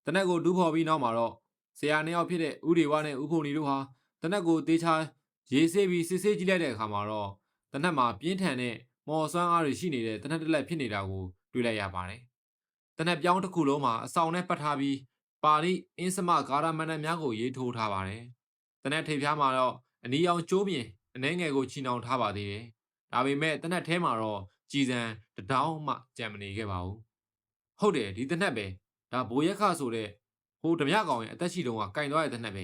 [SPEAKER 1] တနက်ကိုတူးဖော်ပြီးနောက်မှာတော့ဆရာနှစ်ယောက်ဖြစ်တဲ့ဥဒီဝါနဲ့ဥဖုန်နီတို့ဟာတနက်ကိုတေးချာရေးဆေးပြီးစစ်ဆေးကြည့်လိုက်တဲ့အခါမှာတော့တနက်မှာပြင်းထန်တဲ့မော်ဆွမ်းအားတွေရှိနေတဲ့တနက်တစ်လက်ဖြစ်နေတာကိုတွေ့လိုက်ရပါတယ်။တနက်ပြောင်းတစ်ခုလုံးမှာအဆောင်နဲ့ပတ်ထားပြီးပါဠိအင်းစမဂါရမဏ္ဍများကိုရေးထိုးထားပါတယ်။တနက်ထိပ်ဖျားမှာတော့အနီရောင်ကျိုးပြင်အနှဲငယ်ကိုချီနှောင်ထားပါသေးတယ်။ဒါပေမဲ့တနက်ထဲမှာတော့ကြည်စံတတောင်းမှကြံမနေခဲ့ပါဘူး။ဟုတ်တယ်ဒီတနက်ပဲဒါဘိုးရက်ခဆိုတဲ့ဟိုဓမြကောင်ရဲ့အသက်ရှိတုန်းကကင်သွားတဲ့တနက်ပဲ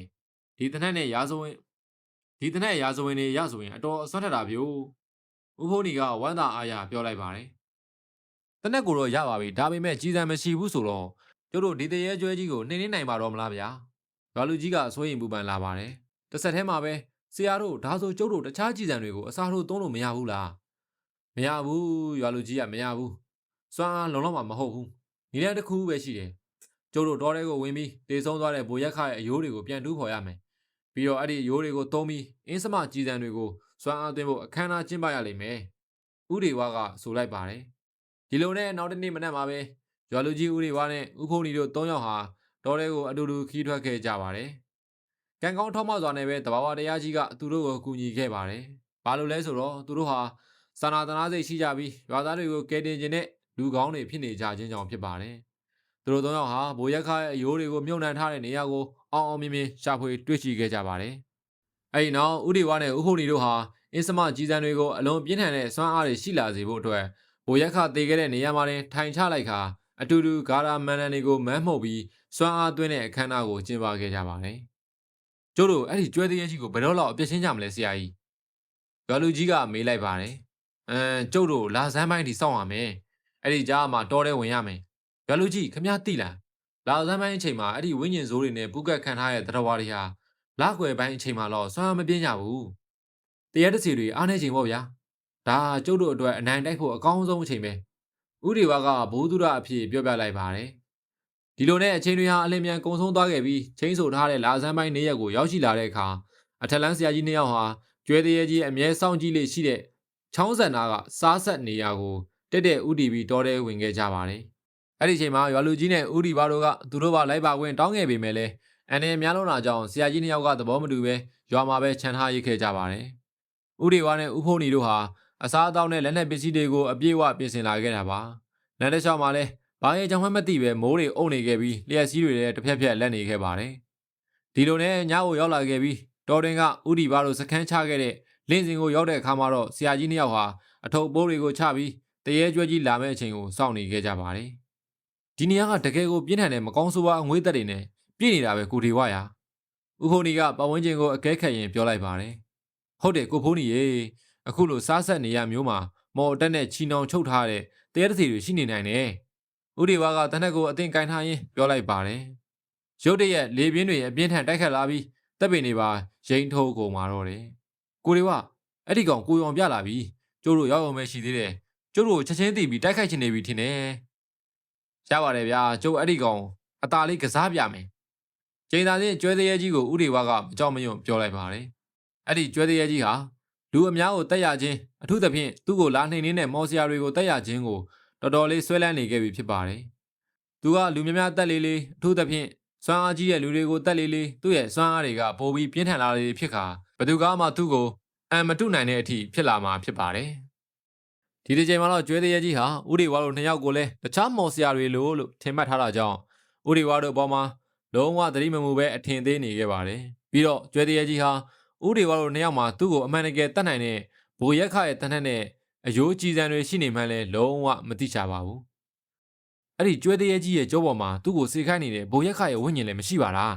[SPEAKER 1] ဒီတနက်နဲ့ရာဇဝင်တွေရဆိုရင်အတော်အစွမ်းထက်တာဗျို့ဥဖုန်နီကဝမ်းသာအားရပြောလိုက်ပါတယ်တနက်ကိုတော့ရပါပြီဒါပေမဲ့ကြီးစံမရှိဘူးဆိုတော့ကျတို့ဒီတရေကျွဲကြီးကိုနှိမ့်နိုင်ပါတော့မလားဗျာရွာလူကြီးကအစိုးရင်ပူပန်လာပါတယ်တစ်ဆက်တည်းမှာပဲဆရာတို့ဒါဆိုကျုပ်တို့တခြားကြီးစံတွေကိုအစားထိုးသုံးလို့မရဘူးလားမရဘူးရွာလူကြီးကမရဘူးစွမ်းအားလုံလောက်မှာမဟုတ်ဘူးညီလေးတစ်ခုပဲရှိတယ်ကျုပ်တို့တောထဲကိုဝင်ပြီးတေဆုံးသွားတဲ့ဘိုးရက်ခရဲ့အယိုးတွေကိုပြန်တူးဖော်ရမယ်ပြီးတော့အဲ့ဒီအယိုးတွေကိုသုံးပြီးအင်းစမကြီးစံတွေကိုစွမ်းအားသွင်းဖို့အခမ်းအနားကျင်းပရလိမ့်မယ်ဥဒေဝကဆိုလိုက်ပါတယ်ဒီလိုနဲ့နောက်တစ်နေ့မနက်မှာပဲရွာလူကြီးဥဒေဝနဲ့ဥဖုန်နီတို့၃ယောက်ဟာတောထဲကိုအတူတူခီးထွက်ခဲ့ကြပါတယ်ကံကောင်းထောက်မစွာနဲ့ပဲတဘာဝတရားကြီးကသူတို့ကိုကူညီခဲ့ပါတယ်ဘာလို့လဲဆိုတော့သူတို့ဟာစာနာတနာစိတ်ရှိကြပြီးရွာသားတွေကိုကယ်တင်ခြင်းနဲ့လူကောင်းတွေဖြစ်နေကြခြင်းကြောင့်ဖြစ်ပါတယ်သူတို့၃ယောက်ဟာဘိုးရက်ခရဲ့အယိုးတွေကိုမြုပ်နှံထားတဲ့နေရာကိုအောင်အောင်မြင်မြင်ရှာဖွေတွေ့ရှိခဲ့ကြပါတယ်။အဲဒီနောက်ဥဒေဝါနဲ့ဥဖုန်နီတို့ဟာအင်းစမကြီးစံတွေကိုအလွန်ပြင်းထန်တဲ့စွမ်းအားတွေရှိလာစေဖို့အတွက်ဘိုးရက်ခတည်ခဲ့တဲ့နေရာမှာတင်ထိုင်ချလိုက်ခါအတူတူဂါရာမန်နန်တွေကိုမန်းမှုတ်ပြီးစွမ်းအားသွင်းတဲ့အခမ်းအနားကိုကျင်းပခဲ့ကြပါတယ်။ကျို့တို့အဲ့ဒီကျွဲသေးရဲ့ကြီးကိုဘယ်တော့လောက်အပြစ်ရှင်းကြမလဲဆရာကြီး။ရွာလူကြီးကမေးလိုက်ပါတယ်။ကျုပ်တို့လာစမ်းပိုင်းထိစောင့်ရမယ်။အဲ့ဒီကြားမှာတောထဲဝင်ရမယ်။ရွာလူကြီးခမည်းသိလား။လာစမ်းပိုင်းအချိန်မှာအဲ့ဒီဝိညာဉ်စိုးတွေနဲ့ပူကတ်ခံထားတဲ့တရဝါတွေဟာလာခွေပိုင်းအချိန်မှာတော့စွမ်းမပြင်းကြဘူး။တရက်တစ်စီတွေအားနေချိန်ပေါ့ဗျာ။ဒါကျုပ်တို့အတွက်အနိုင်တိုက်ဖို့အကောင်းဆုံးအချိန်ပဲ။ဥဒေဝကဘိုးသူရအဖြစ်ပြောပြလိုက်ပါတယ်။ဒီလိုနဲ့အချိန်တွေဟာအလင်းမြန်ကုံဆုံးသွားခဲ့ပြီးချင်းဆိုထားတဲ့လာစမ်းပိုင်းနေ့ရက်ကိုရောက်ရှိလာတဲ့အခါအထက်လန်းဆရာကြီးနှစ်ယောက်ဟာကျွဲတရေကြီးအမြဲစောင့်ကြည့်လေရှိတဲ့ချောင်းဆန်နာကစားဆက်နေရာကိုတက်တဲ့ဥတီပြီးတောထဲဝင်ခဲ့ကြပါတယ်။အဲ့ဒီချိန်မှာရွာလူကြီးနဲ့ဥတီဘာတို့ကသူတို့ဘာလိုက်ပါခွင့်တောင်းခဲ့ပေမဲ့လည်းအန်နဲ့များလုံးလာကြောင်းဆရာကြီးနှစ်ယောက်ကသဘောမတူပဲရွာမှာပဲခြံထားရိတ်ခဲ့ကြပါတယ်။ဥတီဝါနဲ့ဥဖုန်နီတို့ဟာအစားအသောက်နဲ့လက်နက်ပစ္စည်းတွေကိုအပြည့်အဝပြင်ဆင်လာခဲ့တာပါ။လမ်းတစ်လျှောက်မှာလည်းဘာရဲ့ကြောင့်မှမသိပဲမိုးတွေအုပ်နေခဲ့ပြီးလျှက်စီးတွေလည်းတစ်ဖက်ဖက်လက်နေခဲ့ပါတယ်။ဒီလိုနဲ့ညကိုရောက်လာခဲ့ပြီးတော်တင်ကဥတီဘာတို့စခန်းချခဲ့တဲ့လင်းစင်ကိုရောက်တဲ့အခါမှာတော့ဆရာကြီးနှစ်ယောက်ဟာအထုပ်ပိုးတွေကိုချပြီးတရေကျွဲကြီးလာမဲ့အချိန်ကိုစောင့်နေခဲ့ကြပါတယ်။ဒီနေရာကတကယ်ကိုပြင်းထန်တဲ့မကောင်းဆိုးဝါးအငွေးသက်တွေနဲ့ပြည့်နေတာပဲကိုဒီဝါယာဥဖုန်နီကပတ်ဝန်းကျင်ကိုအကဲခတ်ရင်ပြောလိုက်ပါတယ်။ဟုတ်တယ်ကိုဖုန်နီရေအခုလိုစားဆက်နေရမျိုးမှာမော်တက်နဲ့ချီနှောင်ချုပ်ထားတဲ့တရေတစီတွေရှိနေနိုင်တယ် ဦးဒီဝါကတနက်ကိုအသင်ကိုင်းထားရင်းပြောလိုက်ပါတယ်ရုတ်တရက်လေပြင်းတွေအပြင်းထန်တိုက်ခတ်လာပြီးတပ်ပင်တွေပါရိန်ထိုးကုန်มาတော့တယ်ကိုဒီဝါအဲ့ဒီကောင်ကိုရောင်ပြလာပြီကျိုးတို့ရောက်အောင်ပဲရှိသေးတယ်ကျိုးတို့ချက်ချင်းတည်ပြီးတိုက်ခိုက်ချင်နေပြီထင်တယ်ရပါတယ်ဗျာကျိုးအဲ့ဒီကောင်အตาလေးကစားပြမယ်ကျိန်သာလေးကျွဲသေးရဲကြီးကိုဦးဒီဝါကမကြောက်မရွံ့ပြောလိုက်ပါတယ်အဲ့ဒီကျွဲသေးရဲကြီးဟာလူအများကိုတက်ရခြင်းအထူးသဖြင့်သူ့ကိုလာနှိမ်နေတဲ့မော်စရာတွေကိုတက်ရခြင်းကိုတော်တော်လေးဆွဲလန်းနေခဲ့ပြီဖြစ်ပါတယ်သူကလူများများတက်လေးလေးအထူးသဖြင့်စွမ်းအားကြီးတဲ့လူတွေကိုတက်လေးလေးသူ့ရဲ့စွမ်းအားတွေကပိုပြီးပြင်းထန်လာလေဖြစ်ခါဘသူကမှသူ့ကိုအံမတုနိုင်တဲ့အထိဖြစ်လာမှာဖြစ်ပါတယ်ဒီတစ်ချိန်မှာတော့ကျွဲသေးရဲကြီးဟာဦးဒီဝါတို့နှစ်ယောက်ကိုလည်းတခြားမော်စရာတွေလို့ထင်မှတ်ထားတာကြောင့်ဦးဒီဝါတို့အပေါ်မှာလုံးဝသတိမမှုပဲအထင်သေးနေခဲ့ပါတယ်ပြီးတော့ကျွဲသေးရဲကြီးဟာဦးဒီဝါတို့နှစ်ယောက်မှာသူ့ကိုအမှန်တကယ်တတ်နိုင်တဲ့ဘိုးရက်ခရဲ့တန်းထက်နဲ့အယိုးကြည်စံတွေရှိနေမှန်းလဲလုံးဝမသိချပါဘူးအဲ့ဒီကျွဲသေးရဲကြီးရဲ့ကြောပေါ်မှာသူ့ကိုစေခိုင်းနေတဲ့ဘိုးရက်ခရဲ့ဝိညာဉ်လည်းမရှိပါလာ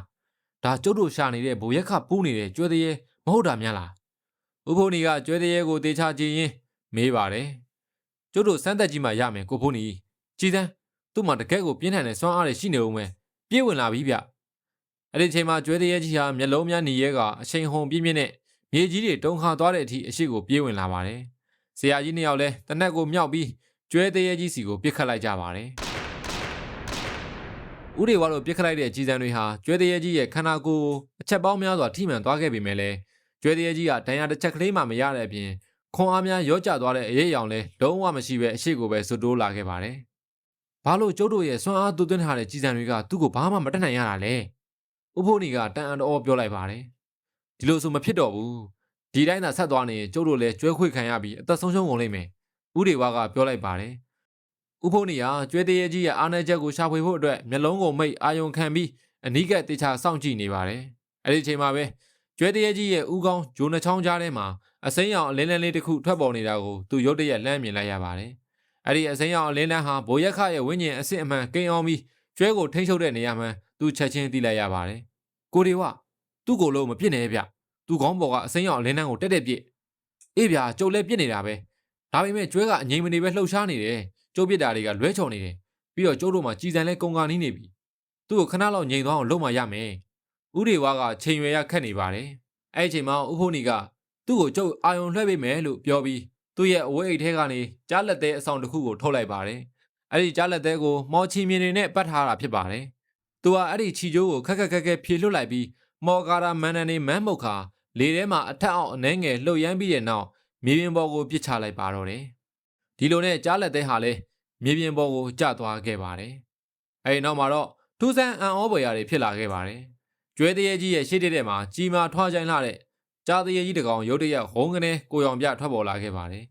[SPEAKER 1] းဒါကျုပ်တို့ရှာနေတဲ့ဘိုးရက်ခပူးနေတဲ့ကျွဲသေးရဲမဟုတ်တာများလားဦးဖိုးနီကကျွဲသေးရဲကိုတေချာကြည့်ရင်မေးပါတယ်ကျုပ်တို့စမ်းသက်ကြည့်မှရမယ်ကိုဖိုးနီကြည်စမ်းသူ့မှာတကယ်ကိုပြင်းထန်တဲ့စွမ်းအားတွေရှိနေဦးမယ်ပြေးဝင်လာပြီဗျအဲ့ဒီချိန်မှာကျွဲသေးရဲကြီးဟာမျက်လုံးများနေရဲကအချိန်ဟုန်ပြင်းပြင်းနဲ့မြေကြီးတွေတုံခါသွားတဲ့အထိအရှိကိုပြေးဝင်လာပါတယ်ဆရာကြီးနှစ်ယောက်လည်းတနက်ကိုမြောက်ပြီးကျွဲသေးရဲကြီးစီကိုပြစ်ခတ်လိုက်ကြပါတယ်ဦးတွေဝါတို့ပြစ်ခတ်လိုက်တဲ့ကြီးစံတွေဟာကျွဲသေးရဲကြီးရဲ့ခန္ဓာကိုယ်ကိုအချက်ပေါင်းများစွာထိမှန်သွားခဲ့ပေမဲ့လည်းကျွဲသေးရဲကြီးကဒဏ်ရာတစ်ချက်ကလေးမှမရတဲ့အပြင်ခွန်အားများရောကျသွားတဲ့အရေးအယောင်လည်းလုံးဝမရှိပဲအရှိကိုပဲစွတ်တိုးလာခဲ့ပါတယ်ဘာလို့ကျုပ်တို့ရဲ့စွမ်းအားသွင်းထားတဲ့ကြီးစံတွေကသူ့ကိုဘာမှမတတ်နိုင်ရတာလဲဦးဖိုးနီကတန်အံတော်ပြောလိုက်ပါတယ်ဒီလိုဆိုမဖြစ်တော့ဘူးဒီတိုင်းသာဆက်သွားနေကျုပ်တို့လည်းကျွဲခွေခံရပြီးအသက်ဆုံးရှုံးကုန်လိမ့်မယ်ဦးတွေဝါကပြောလိုက်ပါတယ်ဦးဖိုးနီကကျွဲသေးရဲကြီးရဲ့အားနည်းချက်ကိုရှာဖွေဖို့အတွက်မျက်လုံးကိုမိတ်အာယုံခံပြီးအနီးကပ်တေချာစောင့်ကြည့်နေပါတယ်အဲ့ဒီချိန်မှာပဲကျွဲသေးရဲကြီးရဲ့ဦးကောင်းဂျိုနှချောင်းကြားထဲမှာအစိမ်းရောင်အလင်းလန်းလေးတစ်ခုထွက်ပေါ်နေတာကိုသူရုတ်တရက်လှမ်းမြင်လိုက်ရပါတယ်အဲ့ဒီအစိမ်းရောင်အလင်းလန်းဟာဘိုးရက်ခရဲ့ဝိညာဉ်အစစ်အမှန်ကိန်းအောင်ပြီးကျွဲကိုထိန်းချုပ်တဲ့နေရာမှာသူချက်ချင်းသိလိုက်ရပါတယ်ကိုဒီဝသူ့ကိုယ်လုံးမပြစ်နဲ့ဗျသူကောင်းပေါ်ကအစိမ်းရောင်အလင်းလန်းကိုတက်တက်ပြစ်အေးဗျာကျုပ်လည်းပြစ်နေတာပဲဒါပေမဲ့ကျွဲကအငြိမ်မနေပဲလှုပ်ရှားနေတယ်ကျုပ်ပြစ်တာတွေကလွဲချော်နေတယ်ပြီးတော့ကျုပ်တို့မှာကြည်စံလဲကုန်ကာနီးနေပြီသူ့ကိုခဏလောက်ငြိမ်သွားအောင်လုပ်မှရမယ်ဦးတွေဝါကချိန်ရွယ်ရခက်နေပါတယ်အဲ့ဒီချိန်မှာဦးဖိုးနီကသူ့ကိုကျုပ်အာယုံလွှဲပေးမယ်လို့ပြောပြီးသူ့ရဲ့အဝတ်အိတ်ထဲကနေကြားလက်သေးအဆောင်တစ်ခုကိုထုတ်လိုက်ပါတယ်အဲ့ဒီကြားလက်သေးကိုမော်ချီမြင်နေနဲ့ပတ်ထားတာဖြစ်ပါတယ်သူကအဲ့ဒီခြီကျိုးကိုခက်ခက်ဖြေလွတ်လိုက်ပြီးမော်ကာရာမန်နန်နေမန်းမုတ်ခါလေထဲမှာအထက်အောင်အနှဲငယ်လှုပ်ရမ်းပြီးတဲ့နောက်မြေပြင်ပေါ်ကိုပစ်ချလိုက်ပါတော့တယ်ဒီလိုနဲ့ကြားလက်သေးဟာလည်းမြေပြင်ပေါ်ကိုကျသွားခဲ့ပါတယ်အဲ့ဒီနောက်မှာတော့ထူးဆန်းအံ့ဩဖွယ်ရာတွေဖြစ်လာခဲ့ပါတယ်ကျွဲသေးရဲကြီးရဲ့ရှေ့တဲ့မှာကြီးမာထွားချိုင်းလာတဲ့ကြားသေးရဲကြီးတကောင်ရုတ်တရက်ဟုံးကနေကိုရောင်ပြထွက်ပေါ်လာခဲ့ပါတယ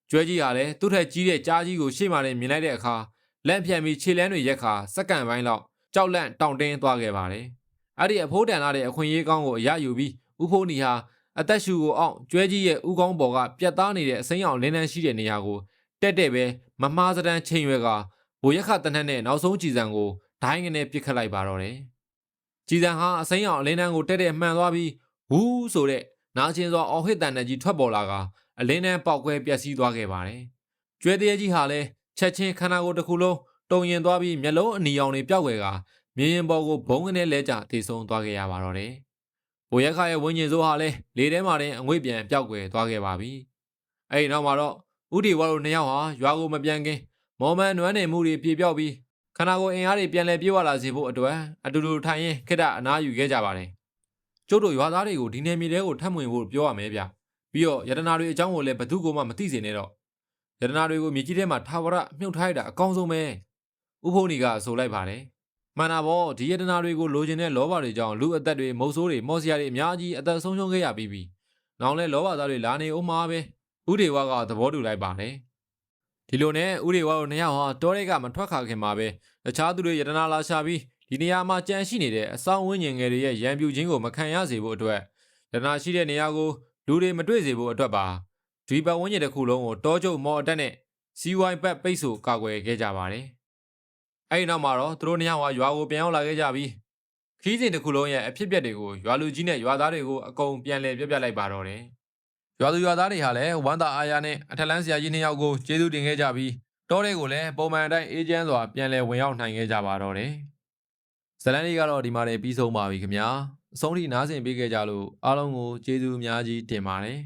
[SPEAKER 1] ်ကျွဲကြီးကလည်းသူ့ထက်ကြီးတဲ့ကြားကြီးကိုရှေ့မှာနဲ့မြင်လိုက်တဲ့အခါလက်ဖြန့်ပြီးခြေလန်းတွေရက်ခါစက္ကန့်ပိုင်းလောက်ကြောက်လန့်တောင့်တင်းသွားခဲ့ပါတယ်အဲ့ဒီအဖိုးတန်လာတဲ့အခွင့်အရေးကောင်းကိုအရယူပြီးဦးဖိုးနီဟာအသက်ရှူကိုအောင်ကျွဲကြီးရဲ့ဥကောင်းပေါ်ကပြတ်သားနေတဲ့အစိမ်းရောင်လင်းလန်းရှိတဲ့နေရာကိုတက်တဲ့ပဲမမှားစတန်းချိန်ရွယ်ကဘိုးရက်ခတနက်နဲ့နောက်ဆုံးကြည်စံကိုဒိုင်းကနေပစ်ခတ်လိုက်ပါတော့တယ်ကြည်စံဟာအစိမ်းရောင်အလင်းတန်းကိုတက်တဲ့မှန်သွားပြီးဝူးဆိုတဲ့နာကျင်စွာအော်ဟစ်တန်တဲ့ကြီးထွက်ပေါ်လာကအလင်းတန်းပေါက်ကွဲပျက်စီးသွားခဲ့ပါတယ်ကျွဲသေးကြီးဟာလည်းချက်ချင်းခန္ဓာကိုယ်တစ်ခုလုံးတုံရင်သွားပြီးမျက်လုံးအနီရောင်တွေပျောက်ွယ်ကမြင်းရင်ပေါ်ကိုဘုံကနေလဲကျတေဆုံးသွားခဲ့ရပါတော့တယ်ဘိုးရက်ခရဲ့ဝင်းကျင်စိုးဟာလည်းလေထဲမှာတင်အငွေ့ပြန်ပျောက်ွယ်သွားခဲ့ပါပြီအဲ့ဒီနောက်မှာတော့ဦးဒီဝါတို့နှစ်ယောက်ဟာရွာကိုမပြန်ခင်မော်မန်နွမ်းနေမှုတွေပြေပြောက်ပြီးခန္ဓာကိုယ်အင်အားတွေပြန်လည်ပြေဝလာစေဖို့အတွက်အတူတူထိုင်ရင်းခိတ္တအနားယူခဲ့ကြပါတယ်ကျုပ်တို့ရွာသားတွေကိုဒီနယ်မြေတွေကိုထပ်မဝင်ဖို့ပြောရမယ်ဗျပြီးတော့ယတနာတွေအကြောင်းကိုလည်းဘသူ့ကိုမှမသိစေနဲ့တော့ယတနာတွေကိုမြေကြီးထဲမှာထာဝရမြုပ်ထားရတာအကောင်းဆုံးပဲဥဖိုးနီကဆိုလိုက်ပါတယ်မှန်တာပေါ့ဒီယတနာတွေကိုလိုချင်တဲ့လောဘတွေကြောင့်လူအသက်တွေမုတ်ဆိုးတွေမော်စရာတွေအများကြီးအသက်ဆုံးရှုံးခဲ့ရပြီးပြီနောင်လဲလောဘသားတွေလာနေဦးမှာပဲဥဒေဝကသဘောတူလိုက်ပါတယ်ဒီလိုနဲ့ဥဒေဝတို့နှစ်ယောက်ဟာတောထဲကမထွက်ခါခင်မှာပဲတခြားသူတွေယတနာလာရှာပြီးဒီနေရာမှာကြံရှိနေတဲ့အဆောင်ဝင်းငင်ငယ်တွေရဲ့ရံပြူခြင်းကိုမခံရစေဖို့အတွက်ယတနာရှိတဲ့နေရာကိုလူတွေမတွေ့စေဖို့အတွက်ပါဒီပတ်ဝန်းကျင်တစ်ခုလုံးကိုတောကျုပ်မော်အတက်နဲ့စီဝိုင်းပတ်ပိတ်ဆို့ကာကွယ်ခဲ့ကြပါတယ်အဲ့ဒီနောက်မှာတော့သူတို့နှစ်ယောက်ဟာရွာကိုပြန်ရောက်လာခဲ့ကြပြီးခီးစဉ်တစ်ခုလုံးရဲ့အဖြစ်အပျက်တွေကိုရွာလူကြီးနဲ့ရွာသားတွေကိုအကုန်ပြန်လည်ပြောပြလိုက်ပါတော့တယ်ရွာသူရွာသားတွေဟာလည်းဝမ်းသာအားရနဲ့အထက်လန်းဆရာကြီးနှစ်ယောက်ကိုကျေးဇူးတင်ခဲ့ကြပြီး တောတွေကိုလည်းပုံမှန်အတိုင်းအေးချမ်းစွာပြန်လည်ဝင်ရောက်နိုင်ခဲ့ကြပါတော့တယ်ဇလန်လေးကတော့ဒီမှာနေပြီးဆုံးပါပြီခင်ဗျာအဆုံးထိနားဆင်ပေးခဲ့ကြလို့အားလုံးကိုကျေးဇူးအများကြီးတင်ပါတယ်